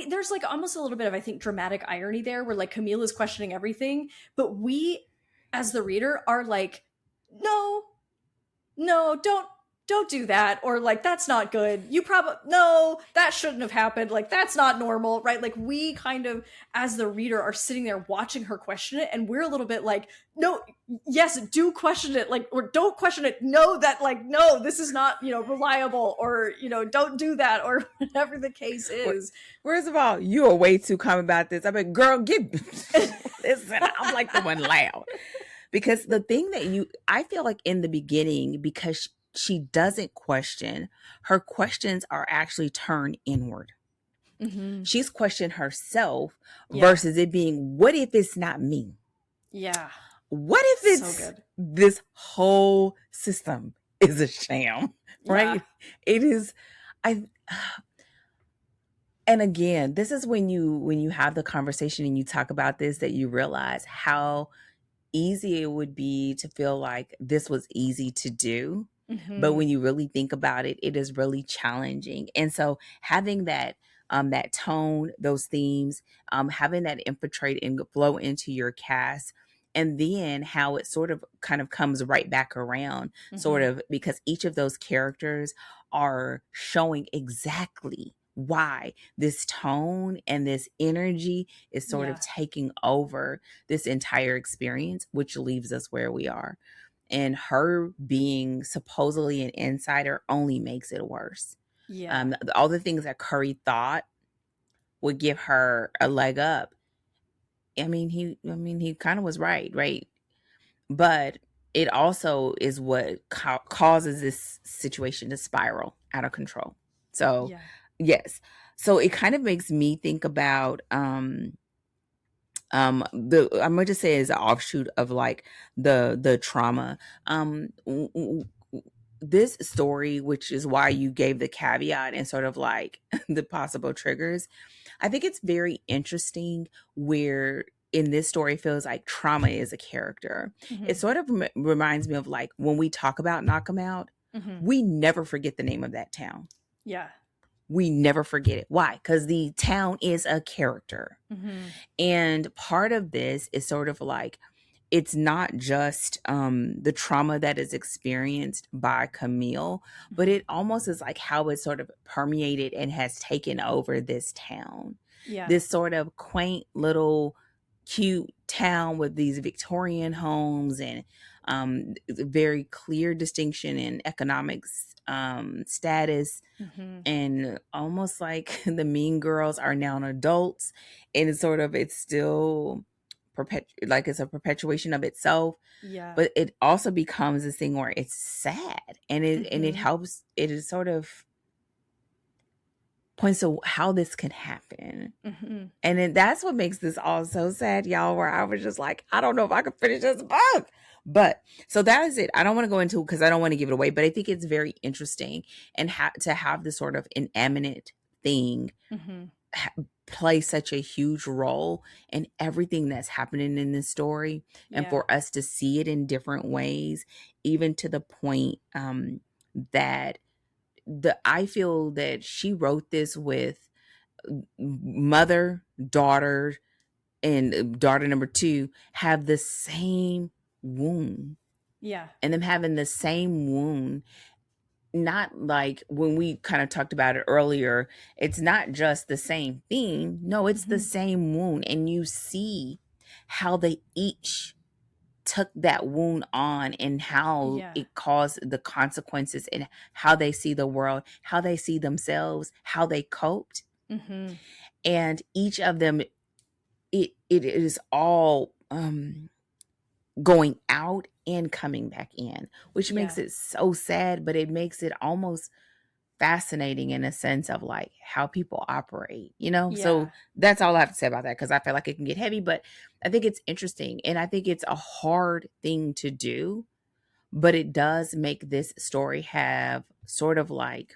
there's like almost a little bit of, I think, dramatic irony there, where like Camille is questioning everything, but we as the reader are like, no, no, don't do that, or like that's not good, you probably, no, that shouldn't have happened, like that's not normal, right? Like we kind of as the reader are sitting there watching her question it, and we're a little bit like, no, yes, do question it, like, or don't question it, no, that like, no, this is not, reliable, or don't do that, or whatever the case is. First of all, you are way too calm about this. I mean, girl, get listen. I'm like the one loud, because the thing that I feel like in the beginning, because she doesn't question, her questions are actually turned inward. Mm-hmm. She's questioned herself Yeah. versus it being, what if it's not me? Yeah. What if So it's good. this whole system is a sham, Yeah. right? It is. I And again, this is when you have the conversation and you talk about this, that you realize how easy it would be to feel like this was easy to do. But Mm-hmm. when you really think about it, it is really challenging. And so having that tone, those themes, having that infiltrate and flow into your cast, and then how it sort of kind of comes right back around, sort Mm-hmm. of, because each of those characters are showing exactly why this tone and this energy is sort of Yeah. taking over this entire experience, which leaves us where we are. And her being supposedly an insider only makes it worse. Yeah. All the things that Curry thought would give her a leg up. I mean, he kind of was right, right? But it also is what causes this situation to spiral out of control. So, Yeah. yes. So it kind of makes me think about the I'm gonna just say as an offshoot of like the trauma. This story, which is why you gave the caveat and sort of like the possible triggers, I think it's very interesting where in this story it feels like trauma is a character. It Mm-hmm. sort of reminds me of like when we talk about Knock 'em Out, Mm-hmm. we never forget the name of that town. Yeah. We never forget it. Why? Because the town is a character. Mm-hmm. And part of this is sort of like, it's not just the trauma that is experienced by Camille, but Mm-hmm. it almost is like how it sort of permeated and has taken over this town. Yeah. This sort of quaint little cute town with these Victorian homes and very clear distinction in economics status, Mm-hmm. and almost like the mean girls are now adults, and it's still like it's a perpetuation of itself, Yeah. but it also becomes this thing where it's sad, and it Mm-hmm. helps. It is sort of points to how this can happen. Mm-hmm. And then that's what makes this all so sad, y'all, where I was just like, I don't know if I could finish this book. But so that is it. I don't want to go into, because I don't want to give it away, but I think it's very interesting, and to have this sort of inanimate thing Mm-hmm. play such a huge role in everything that's happening in this story, and Yeah. for us to see it in different ways, even to the point that I feel that she wrote this with mother, daughter, and daughter number two have the same wound, Yeah. and them having the same wound, not like when we kind of talked about it earlier, it's not just the same thing. No, it's the Mm-hmm. same wound, and you see how they each took that wound on, and how Yeah. it caused the consequences, and how they see the world, how they see themselves, how they coped. Mm-hmm. And each of them, it is all going out and coming back in, which makes Yeah. it so sad, but it makes it almost fascinating in a sense of like how people operate, you know? Yeah. So that's all I have to say about that, because I feel like it can get heavy, but I think it's interesting, and I think it's a hard thing to do, but it does make this story have sort of like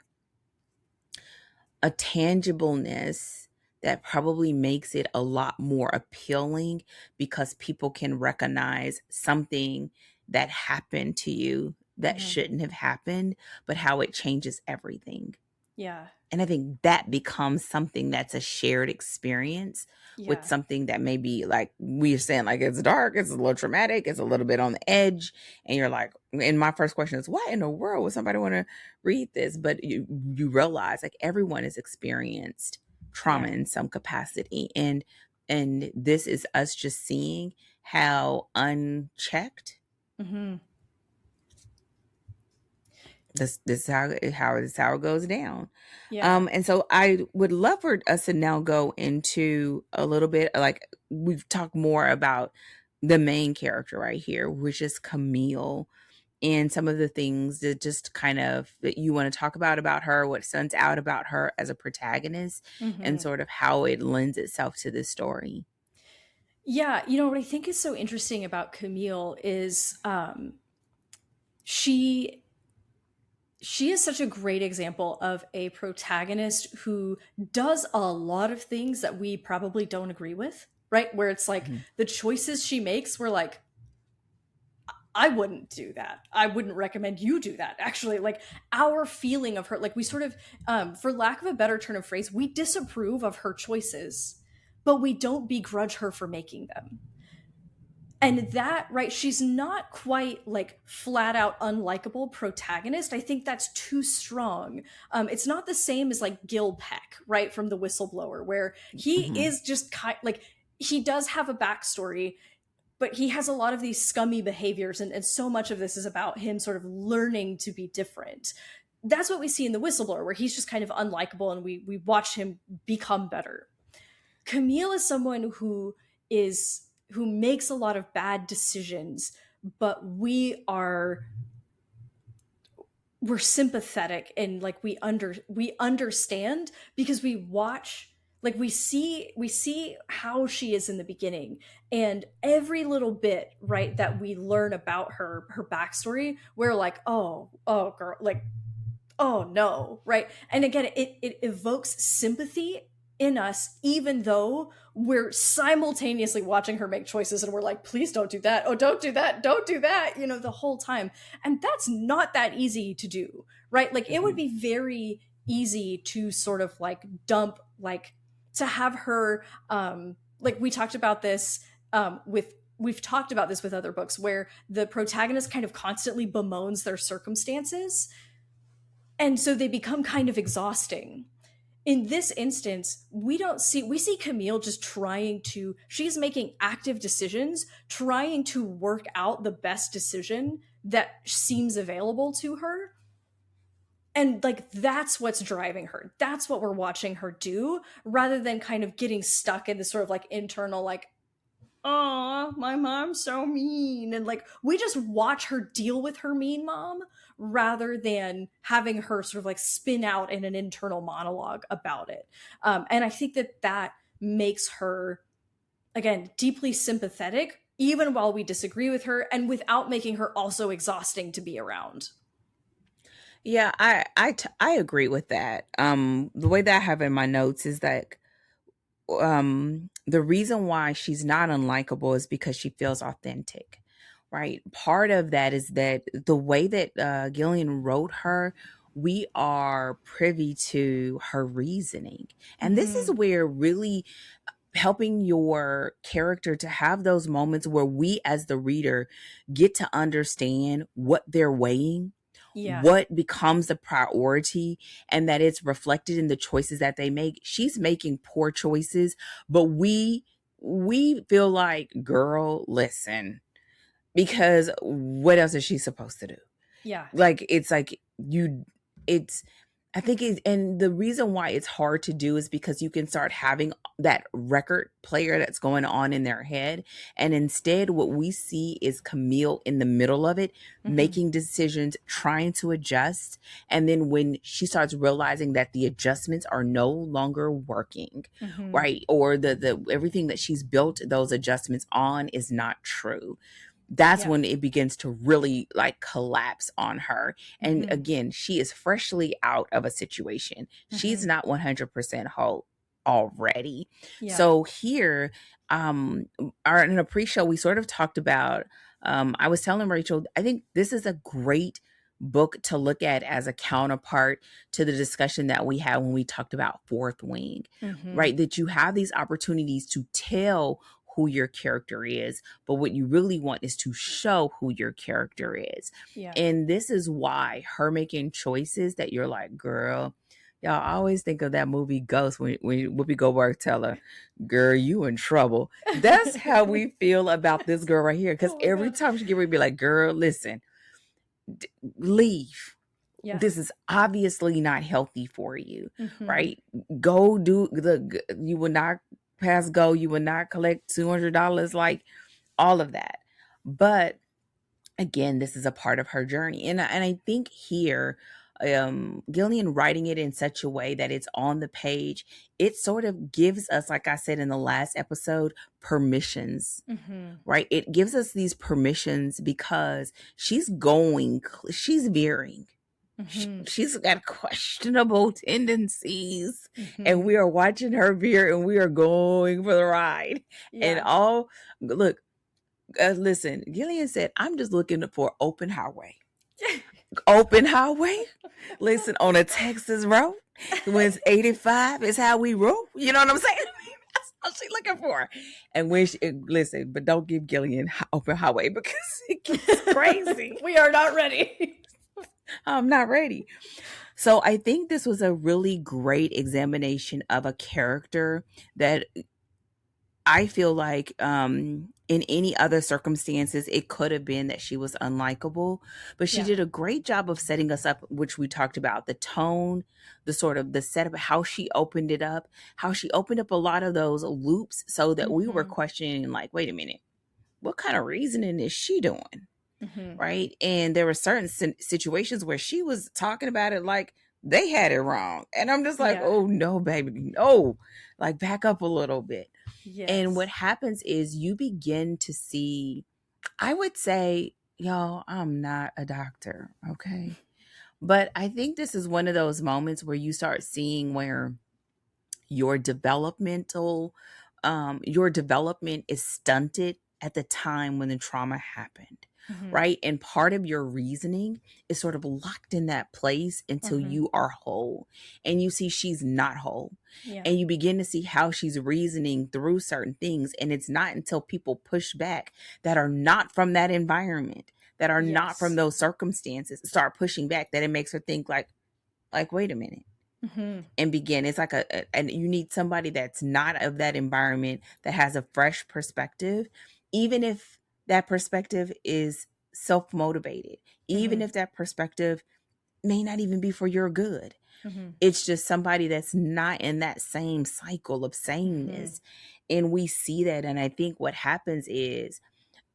a tangibleness that probably makes it a lot more appealing, because people can recognize something that happened to you that Mm-hmm. shouldn't have happened, but how it changes everything. Yeah. And I think that becomes something that's a shared experience with Yeah. something that maybe, like we are saying, like it's dark, it's a little traumatic, it's a little bit on the edge. And you're like, and my first question is, why in the world would somebody want to read this? But you realize like everyone has experienced trauma Yeah. in some capacity. And this is us just seeing how unchecked Mm-hmm. this is how it goes down. Yeah. And so I would love for us to now go into a little bit, like we've talked more about the main character right here, which is Camille, and some of the things that just kind of that you want to talk about her, what stands out about her as a protagonist, and Mm-hmm. sort of how it lends itself to this story. Yeah. You know what I think is so interesting about Camille is she she is such a great example of a protagonist who does a lot of things that we probably don't agree with, right? Where it's like Mhm. the choices she makes, we're like, I wouldn't do that. I wouldn't recommend you do that. Actually, like our feeling of her, like we sort of, for lack of a better turn of phrase, we disapprove of her choices, but we don't begrudge her for making them. And that, right, she's not quite like flat out unlikable protagonist. I think that's too strong. It's not the same as like Gil Peck, right, from The Whistleblower, where he Mhm. is just like he does have a backstory, but he has a lot of these scummy behaviors, and so much of this is about him sort of learning to be different. That's what we see in The Whistleblower, where he's just kind of unlikable, and we watch him become better. Camille is someone who makes a lot of bad decisions, but we're sympathetic, and like we understand because we watch, like we see how she is in the beginning, and every little bit, right, that we learn about her backstory, we're like, oh girl, like, oh no, right? And again, it evokes sympathy in us, even though we're simultaneously watching her make choices, and we're like, please don't do that, oh don't do that, don't do that, the whole time. And that's not that easy to do, right? Like it would Mhm. be very easy to sort of like dump, like to have her, like we talked about this, with we've talked about this with other books where the protagonist kind of constantly bemoans their circumstances, and so they become kind of exhausting. In this instance, we see Camille just she's making active decisions, trying to work out the best decision that seems available to her. And like that's what's driving her. That's what we're watching her do, rather than kind of getting stuck in this sort of like internal like, oh, my mom's so mean. And like, we just watch her deal with her mean mom rather than having her sort of like spin out in an internal monologue about it. And I think that that makes her, again, deeply sympathetic, even while we disagree with her, and without making her also exhausting to be around. Yeah, I agree with that. The way that I have in my notes is that the reason why she's not unlikable is because she feels authentic, right? Part of that is that the way that Gillian wrote her, we are privy to her reasoning. And this is Mm-hmm. where really helping your character to have those moments where we as the reader get to understand what they're weighing, Yeah. what becomes the priority, and that it's reflected in the choices that they make. She's making poor choices, but we feel like, girl, listen, because what else is she supposed to do? Yeah. Like, it's like you it's I think it's, and the reason why it's hard to do is because you can start having that record player that's going on in their head. And instead, what we see is Camille in the middle of it, Mm-hmm. making decisions, trying to adjust. And then when she starts realizing that the adjustments are no longer working, Mm-hmm. right? Or the everything that she's built those adjustments on is not true, that's Yeah. when it begins to really like collapse on her. And Mm-hmm. again, she is freshly out of a situation. Mm-hmm. She's not 100% whole already. Yeah. So here, our in a pre-show, we sort of talked about, I was telling Rachel, I think this is a great book to look at as a counterpart to the discussion that we had when we talked about Fourth Wing, Mm-hmm. right? That you have these opportunities to tell who your character is, but what you really want is to show who your character is. Yeah. And this is why her making choices that you're like, girl, y'all always think of that movie Ghost when Whoopi Goldberg tell her, girl, you in trouble. That's how we feel about this girl right here. Because Oh my every god. time she get ready to be like, girl, listen, leave. Yeah. This is obviously not healthy for you, Mm-hmm. right? Go do you will not pass go, you will not collect $200, like all of that. But again, this is a part of her journey. And I think here, Gillian writing it in such a way that it's on the page, it sort of gives us, like I said in the last episode, permissions, Mm-hmm. right? It gives us these permissions because she's veering. Mm-hmm. She's got questionable tendencies, and Mm-hmm. we are watching her veer, and we are going for the ride. And Yeah. all look, listen, Gillian said, I'm just looking for open highway. Open highway? Listen, on a Texas road, when it's 85 is how we roll. You know what I'm saying? That's all she's looking for. And when she, listen, but don't give Gillian open highway because it gets crazy. We are not ready. I'm not ready. So I think this was a really great examination of a character that I feel like in any other circumstances, it could have been that she was unlikable, but she Yeah. did a great job of setting us up, which we talked about the tone, the sort of the setup, how she opened it up, how she opened up a lot of those loops so that we were Mm-hmm. questioning, like, wait a minute, what kind of reasoning is she doing? Mm-hmm. Right. And there were certain situations where she was talking about it like they had it wrong. And I'm just like, Yeah. oh, no, baby, no, like back up a little bit. And Yes. what happens is you begin to see, I would say, y'all, I'm not a doctor, okay? But I think this is one of those moments where you start seeing where your your development is stunted at the time when the trauma happened, Mm-hmm. right? And part of your reasoning is sort of locked in that place until Mm-hmm. you are whole. And you see she's not whole. Yeah. And you begin to see how she's reasoning through certain things. And it's not until people push back that are not from that environment, that are not from Yes. those circumstances, start pushing back, that it makes her think like, wait a minute, Mm-hmm. and begin. It's like and you need somebody that's not of that environment, that has a fresh perspective, even if that perspective is self-motivated, even Mm-hmm. if that perspective may not even be for your good. Mm-hmm. It's just somebody that's not in that same cycle of Mm-hmm. sameness. And we see that. And I think what happens is,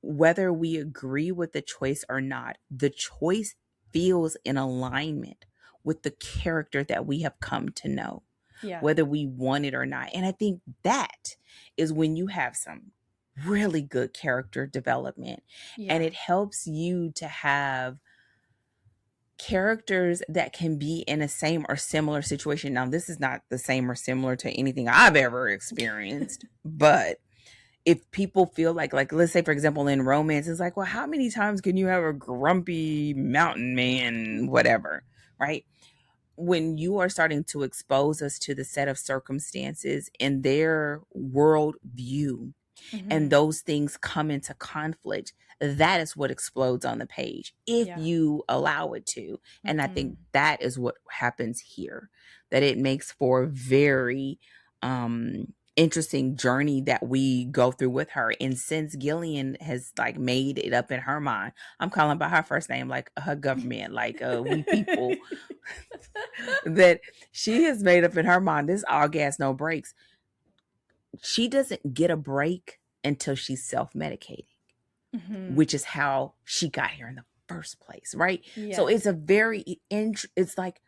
whether we agree with the choice or not, the choice feels in alignment with the character that we have come to know, Yeah. whether we want it or not. And I think that is when you have some really good character development, and Yeah. it helps you to have characters that can be in a same or similar situation. Now, this is not the same or similar to anything I've ever experienced, but if people feel like let's say for example in romance, it's like, well, how many times can you have a grumpy mountain man, whatever, right? When you are starting to expose us to the set of circumstances in their world view, and Mm-hmm. those things come into conflict, that is what explodes on the page if Yeah. you allow it to. And I Mm-hmm. think that is what happens here, that it makes for a very interesting journey that we go through with her. And since Gillian has like made it up in her mind, I'm calling by her first name, like her government, like we people, that she has made up in her mind, this all gas no breaks. She doesn't get a break until she's self-medicating, Mm-hmm. which is how she got here in the first place, right? So Yeah. it's a very it's like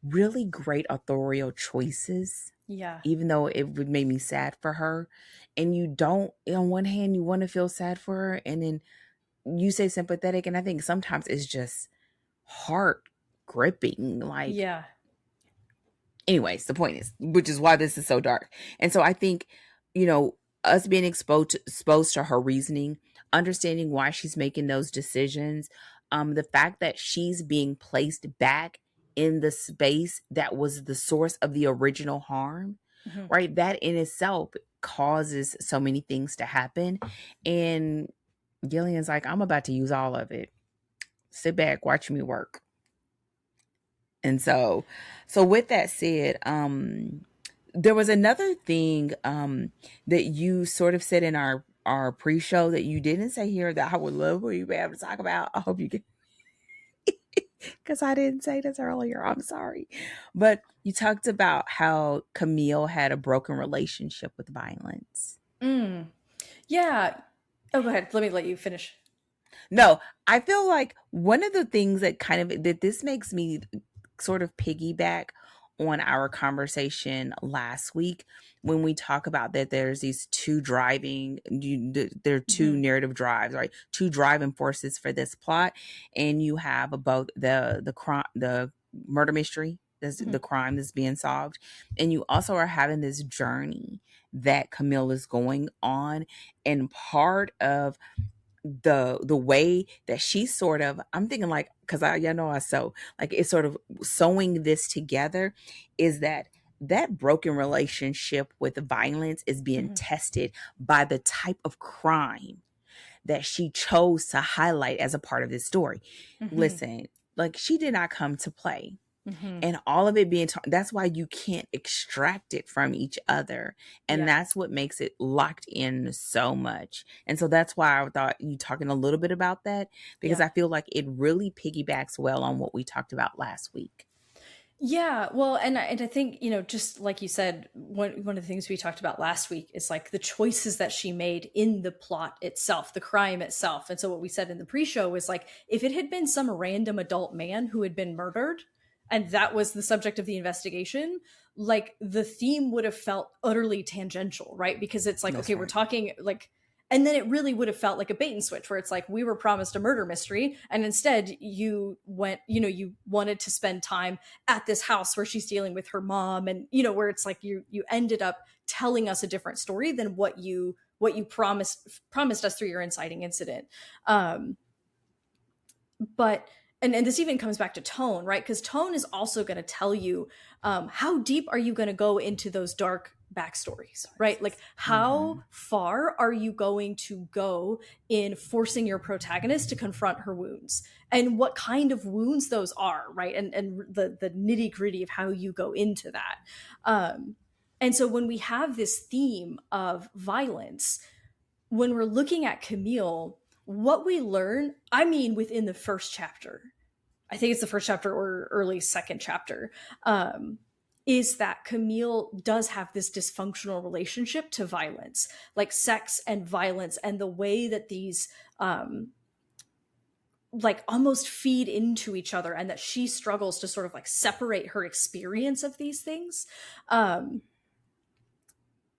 really great authorial choices, Yeah. even though it would make me sad for her. And you don't, on one hand you want to feel sad for her, and then you say sympathetic, and I think sometimes it's just heart gripping, like, Yeah. anyways, the point is, which is why this is so dark. And so I think, you know, us being exposed to her reasoning, understanding why she's making those decisions, the fact that she's being placed back in the space that was the source of the original harm, Mm-hmm. right? That in itself causes so many things to happen. And Gillian's like, I'm about to use all of it. Sit back, watch me work. And so with that said, there was another thing that you sort of said in our pre-show that you didn't say here that I would love for you to be able to talk about. I hope you can, because I didn't say this earlier. I'm sorry. But you talked about how Camille had a broken relationship with violence. Mm. Yeah. Oh, go ahead. Let me let you finish. No, I feel like one of the things that kind of that this makes me sort of piggyback on our conversation last week, when we talk about that there's these two there are two Mm-hmm. narrative drives, right? Two driving forces for this plot, and you have both the crime, the murder mystery, Mm-hmm. the crime that's being solved, and you also are having this journey that Camille is going on. And part of the way that she sort of, I'm thinking like, because y'all know I sew, like it's sort of sewing this together, is that broken relationship with violence is being Mm-hmm. tested by the type of crime that she chose to highlight as a part of this story. Mm-hmm. Listen, like, she did not come to play, Mm-hmm. and all of it being that's why you can't extract it from each other, and Yeah. that's what makes it locked in so much. And so that's why I thought you talking a little bit about that, because Yeah. I feel like it really piggybacks well on what we talked about last week. Yeah, well, and I think, you know, just like you said, one of the things we talked about last week is like the choices that she made in the plot itself, the crime itself. And so what we said in the pre-show was like, if it had been some random adult man who had been murdered and that was the subject of the investigation, like the theme would have felt utterly tangential, right? Because it's like, That's okay, we're right. talking like, and then it really would have felt like a bait and switch where it's like we were promised a murder mystery and instead you went, you know, you wanted to spend time at this house where she's dealing with her mom, and you know, where it's like you ended up telling us a different story than what you promised us through your inciting incident. um but and this even comes back to tone, right? Because tone is also going to tell you how deep are you going to go into those dark backstories, right? Like how Mm-hmm. far are you going to go in forcing your protagonist to confront her wounds, and what kind of wounds those are, right? And the nitty gritty of how you go into that. um and so when we have this theme of violence, when we're looking at Camille, what we learn, I mean, within the first chapter, I think it's the first chapter or early second chapter, is that Camille does have this dysfunctional relationship to violence, like sex and violence, and the way that these like almost feed into each other, and that she struggles to sort of like separate her experience of these things.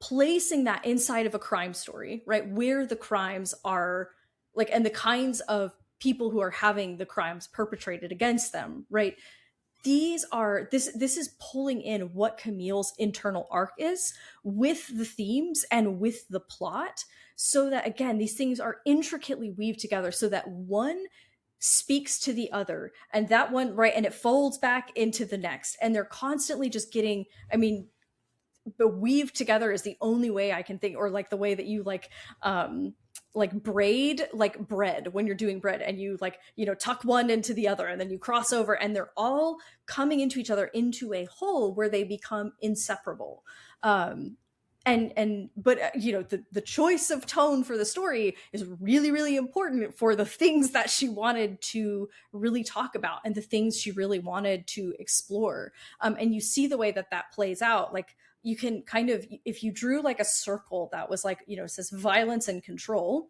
Placing that inside of a crime story, right, where the crimes are like, and the kinds of people who are having the crimes perpetrated against them, right, these are this is pulling in what Camille's internal arc is with the themes and with the plot, so that again these things are intricately weaved together so that one speaks to the other, and that one, right, and it folds back into the next, and they're constantly just getting, I mean, but weave together is the only way I can think, or like the way that you like braid like bread when you're doing bread, and you like, you know, tuck one into the other and then you cross over, and they're all coming into each other into a whole where they become inseparable. But you know, the choice of tone for the story is really, really important for the things that she wanted to really talk about and the things she really wanted to explore. And you see the way that that plays out, like you can kind of, if you drew like a circle that was like, you know, it says violence and control,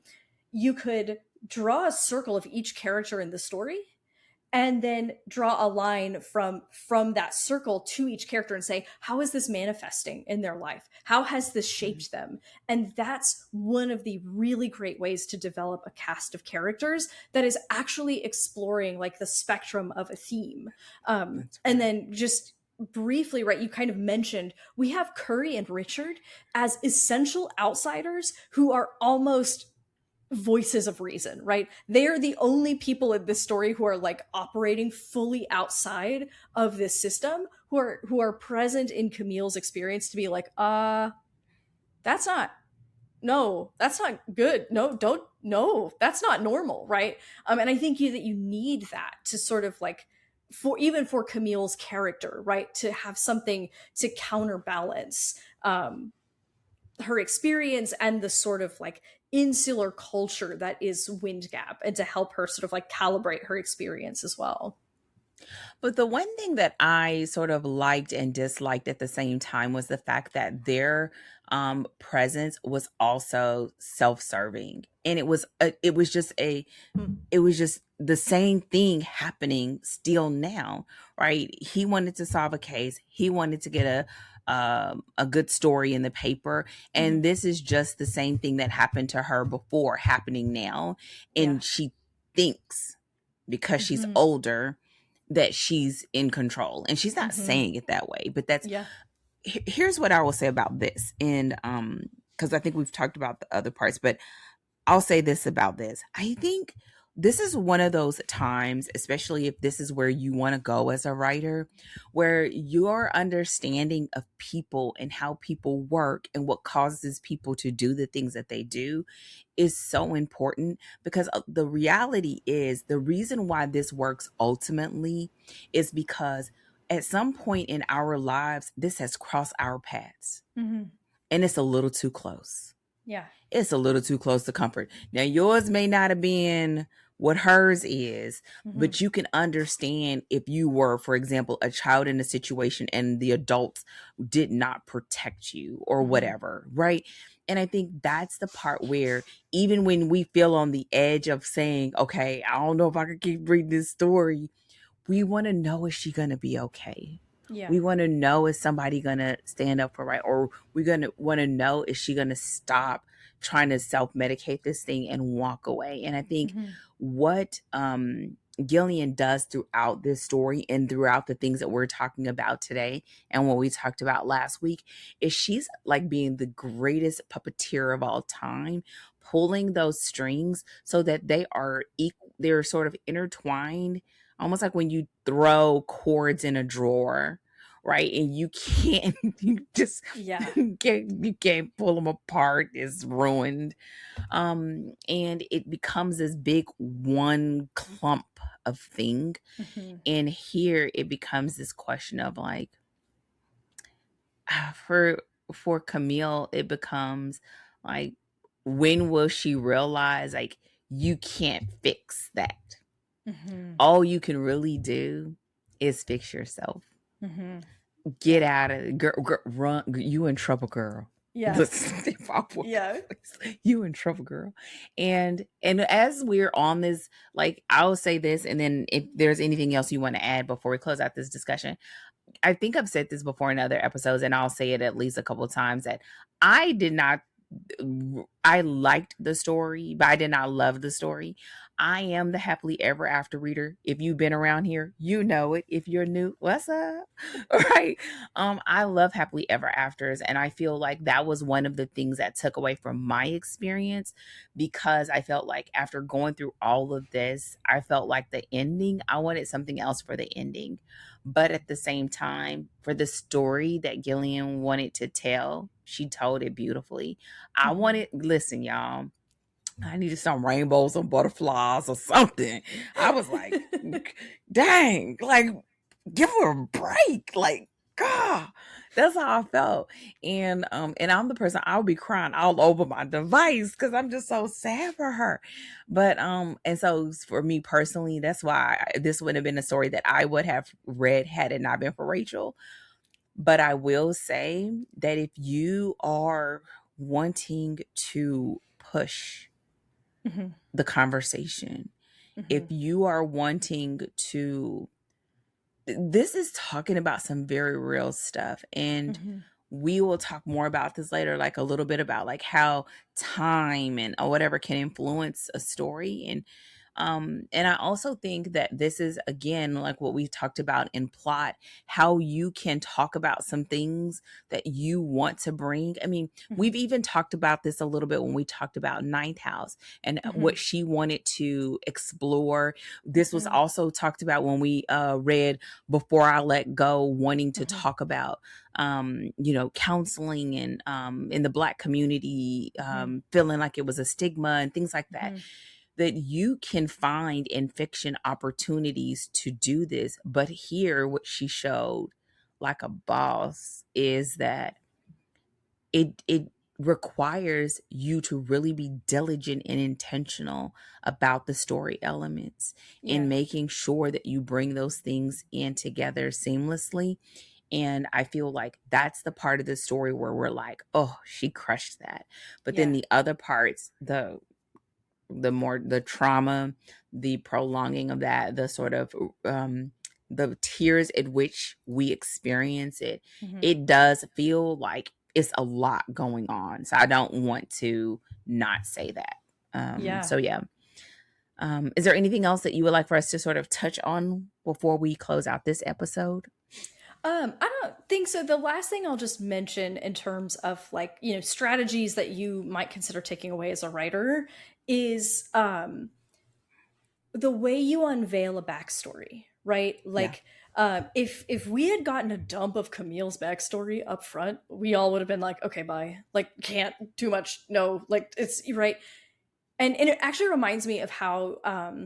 you could draw a circle of each character in the story and then draw a line from that circle to each character and say, how is this manifesting in their life? How has this shaped them? And that's one of the really great ways to develop a cast of characters that is actually exploring like the spectrum of a theme. And then just briefly, right, you kind of mentioned we have Curry and Richard as essential outsiders who are almost voices of reason, right? They are the only people in this story who are like operating fully outside of this system, who are present in Camille's experience to be like, that's not, no, that's not good. No, don't, no, that's not normal, right? And I think that you need that to sort of like, for even for Camille's character, right, to have something to counterbalance her experience and the sort of like insular culture that is Windgap, and to help her sort of like calibrate her experience as well. But the one thing that I sort of liked and disliked at the same time was the fact that their presence was also self-serving, and it was just the same thing happening still now, right? He wanted to solve a case. He wanted to get a good story in the paper, and this is just the same thing that happened to her before happening now, and she thinks because she's older that she's in control, and she's not saying it that way, but that's here's what I will say about this. And because I think we've talked about the other parts, but I'll say this about this. I think this is one of those times, especially if this is where you want to go as a writer, where your understanding of people and how people work and what causes people to do the things that they do is so important. Because the reality is, the reason why this works ultimately is because at some point in our lives, this has crossed our paths, and it's a little too close. Yeah. It's a little too close to comfort. Now, yours may not have been what hers is, but you can understand if you were, for example, a child in a situation and the adults did not protect you or whatever, right? And I think that's the part where even when we feel on the edge of saying, okay, I don't know if I can keep reading this story, we want to know, is she going to be okay? Yeah. We want to know, is somebody going to stand up for right? Or we're going to want to know, is she going to stop trying to self-medicate this thing and walk away? And I think what Gillian does throughout this story and throughout the things that we're talking about today and what we talked about last week is she's like being the greatest puppeteer of all time, pulling those strings so that they are they're sort of intertwined, almost like when you throw chords in a drawer, right? And you can't, you can't pull them apart. It's ruined. And it becomes this big one clump of thing. And here it becomes this question of like, for Camille, it becomes like, when will she realize like you can't fix that? Mm-hmm. All you can really do is fix yourself. Mm-hmm. Get out of it. Girl, run. You in trouble, girl. Yeah. Listen, Yeah. you in trouble, girl. And as we're on this, like, I'll say this, and then if there's anything else you want to add before we close out this discussion, I think I've said this before in other episodes, and I'll say it at least a couple of times, that I did not I liked the story, but I did not love the story. I am the happily ever after reader. If you've been around here, you know it. If you're new, what's up? All right. I love happily ever afters, and I feel like that was one of the things that took away from my experience, because I felt like after going through all of this, I felt like the ending, I wanted something else for the ending. But at the same time, for the story that Gillian wanted to tell, she told it beautifully. I Mm-hmm. wanted, listen, y'all, I needed some rainbows and butterflies or something. I was like, dang, like, give her a break. Like, God, that's how I felt. And I'm the person, I'll be crying all over my device because I'm just so sad for her. But and so for me personally, that's why this would have been a story that I would have read had it not been for Rachel. But I will say that if you are wanting to push Mm-hmm. the conversation, if Mm-hmm. you are wanting to, this is talking about some very real stuff. And Mm-hmm. we will talk more about this later, like a little bit about like how time and or whatever can influence a story. And I also think that this is again like what we talked about in plot, how you can talk about some things that you want to bring. I mean, Mm-hmm. we've even talked about this a little bit when we talked about Ninth House and Mm-hmm. what she wanted to explore. This was Mm-hmm. also talked about when we read Before I Let Go, wanting to Mm-hmm. talk about counseling and in the Black community, feeling like it was a stigma and things like that. Mm-hmm. That you can find in fiction opportunities to do this. But here, what she showed like a boss is that it requires you to really be diligent and intentional about the story elements Yeah. and making sure that you bring those things in together seamlessly. And I feel like that's the part of the story where we're like, oh, she crushed that. But then Yeah. the other parts, the more the trauma, the prolonging of that, the sort of the tears at which we experience it, Mm-hmm. it does feel like it's a lot going on. So I don't want to not say that. Yeah. So yeah. Is there anything else that you would like for us to sort of touch on before we close out this episode? I don't think so. The last thing I'll just mention in terms of like, strategies that you might consider taking away as a writer is the way you unveil a backstory, right? Yeah. Like, if we had gotten a dump of Camille's backstory up front, we all would have been like, okay, bye. Like, can't too much. No, like it's right. And it actually reminds me of how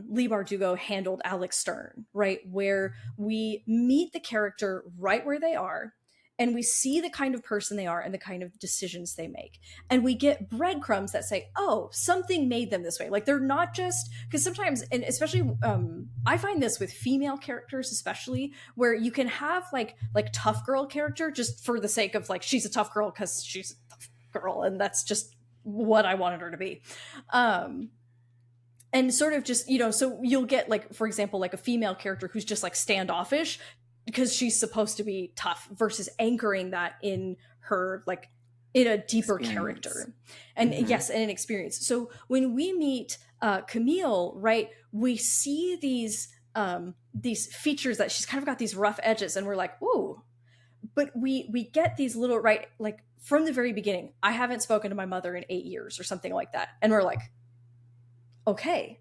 Lee Bardugo handled Alex Stern, right? Where we meet the character right where they are, and we see the kind of person they are and the kind of decisions they make. And we get breadcrumbs that say, oh, something made them this way. Like they're not just, because sometimes, and especially, I find this with female characters, especially, where you can have like tough girl character just for the sake of like, she's a tough girl because she's a tough girl. And that's just what I wanted her to be. And sort of just, so you'll get like, for example, like a female character who's just like standoffish because she's supposed to be tough versus anchoring that in her, like in a deeper Experience. character. And yes, and an experience. So when we meet Camille, right, we see these features that she's kind of got these rough edges and we're like, ooh, but we get these little, right, like from the very beginning, I haven't spoken to my mother in 8 years or something like that. And we're like, okay,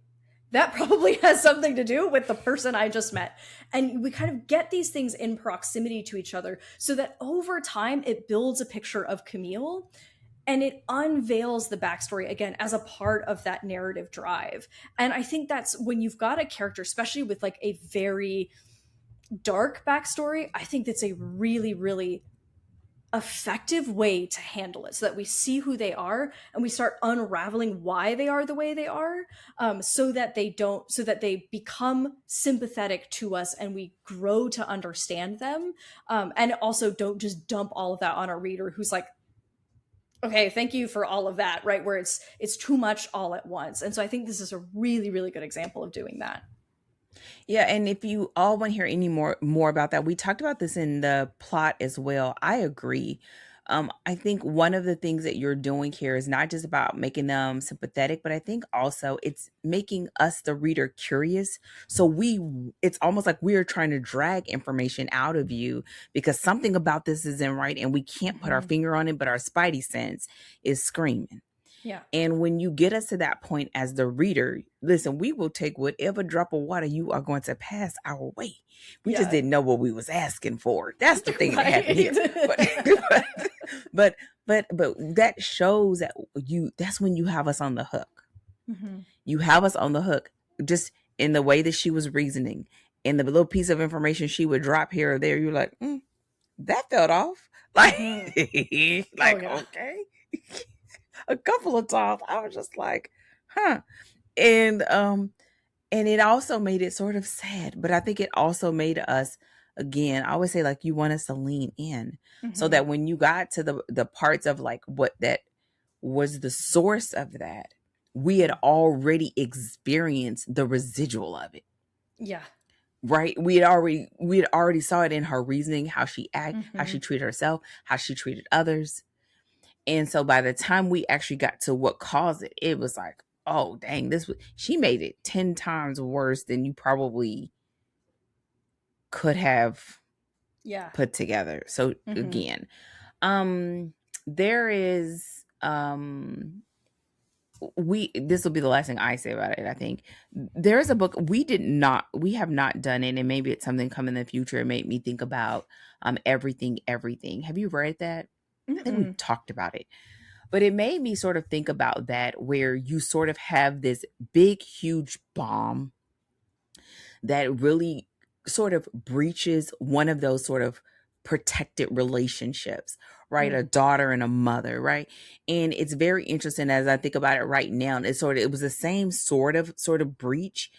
that probably has something to do with the person I just met. And we kind of get these things in proximity to each other so that over time it builds a picture of Camille and it unveils the backstory again as a part of that narrative drive. And I think that's when you've got a character, especially with like a very dark backstory, I think that's a really, really effective way to handle it so that we see who they are and we start unraveling why they are the way they are, so that they become sympathetic to us and we grow to understand them, and also don't just dump all of that on a reader who's like, okay, thank you for all of that, right? Where it's too much all at once. And so I think this is a really, really good example of doing that. Yeah, and if you all want to hear any more about that, we talked about this in the plot as well. I agree. I think one of the things that you're doing here is not just about making them sympathetic, but I think also it's making us, the reader, curious. So it's almost like we are trying to drag information out of you because something about this isn't right and we can't put our finger on it, but our spidey sense is screaming. Yeah. And when you get us to that point as the reader, listen, we will take whatever drop of water you are going to pass our way. We just didn't know what we was asking for. That's the thing that happened here. But that shows that that's when you have us on the hook. You have us on the hook just in the way that she was reasoning. In the little piece of information she would drop here or there, you're like, that felt off. Like, okay. A couple of times I was just like, and it also made it sort of sad, but I think it also made us, again, I always say, like, you want us to lean in so that when you got to the parts of like what that was the source of that, we had already experienced the residual of it. Yeah. Right. We had already saw it in her reasoning, how she acted, how she treated herself, how she treated others. And so by the time we actually got to what caused it, it was like, oh, dang, she made it 10 times worse than you probably could have put together. So again, there is, this will be the last thing I say about it. I think there is a book we have not done it. And maybe it's something coming in the future. It made me think about, Everything. Have you read that? I think we talked about it, but it made me sort of think about that, where you sort of have this big, huge bomb that really sort of breaches one of those sort of protected relationships, right? A daughter and a mother, right? And it's very interesting as I think about it right now. It was the same sort of breach,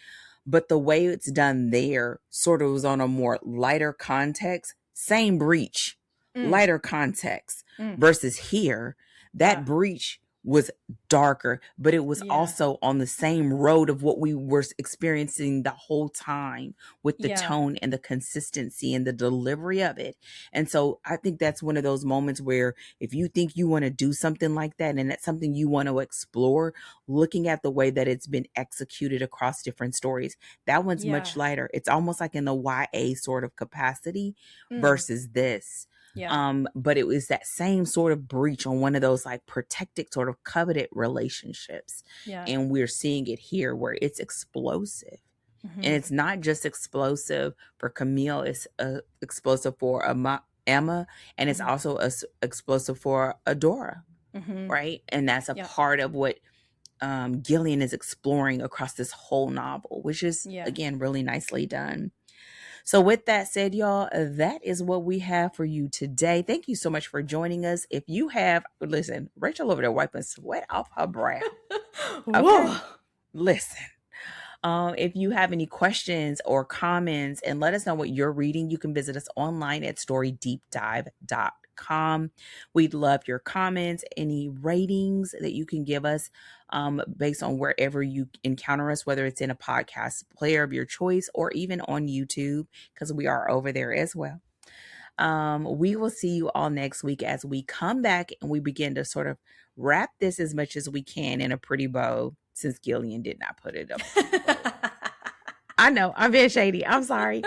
but the way it's done there sort of was on a more lighter context, same breach, lighter context, versus here, that breach was darker, but it was also on the same road of what we were experiencing the whole time, with the tone and the consistency and the delivery of it. And so I think that's one of those moments where if you think you want to do something like that and that's something you want to explore, looking at the way that it's been executed across different stories, that one's much lighter. It's almost like in the YA sort of capacity versus this. But it was that same sort of breach on one of those like protected sort of coveted relationships. And we're seeing it here where it's explosive. And it's not just explosive for Camille, it's explosive for Emma, and it's also explosive for Adora, right? And that's a part of what Gillian is exploring across this whole novel, which is, again, really nicely done. So with that said, y'all, that is what we have for you today. Thank you so much for joining us. If you have, listen, Rachel over there wiping sweat off her brow. Okay? Listen. If you have any questions or comments, and let us know what you're reading, you can visit us online at storydeepdive.com. We'd love your comments, any ratings that you can give us based on wherever you encounter us, whether it's in a podcast player of your choice or even on YouTube, because we are over there as well. We will see you all next week as we come back and we begin to sort of wrap this as much as we can in a pretty bow, since Gillian did not put it up. I know, I'm being shady. I'm sorry.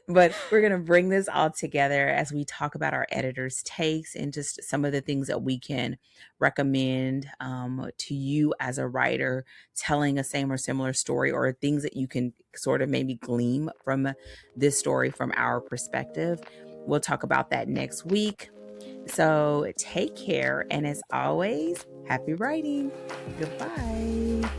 But we're going to bring this all together as we talk about our editor's takes and just some of the things that we can recommend to you as a writer telling a same or similar story, or things that you can sort of maybe glean from this story from our perspective. We'll talk about that next week. So take care. And as always, happy writing. Goodbye.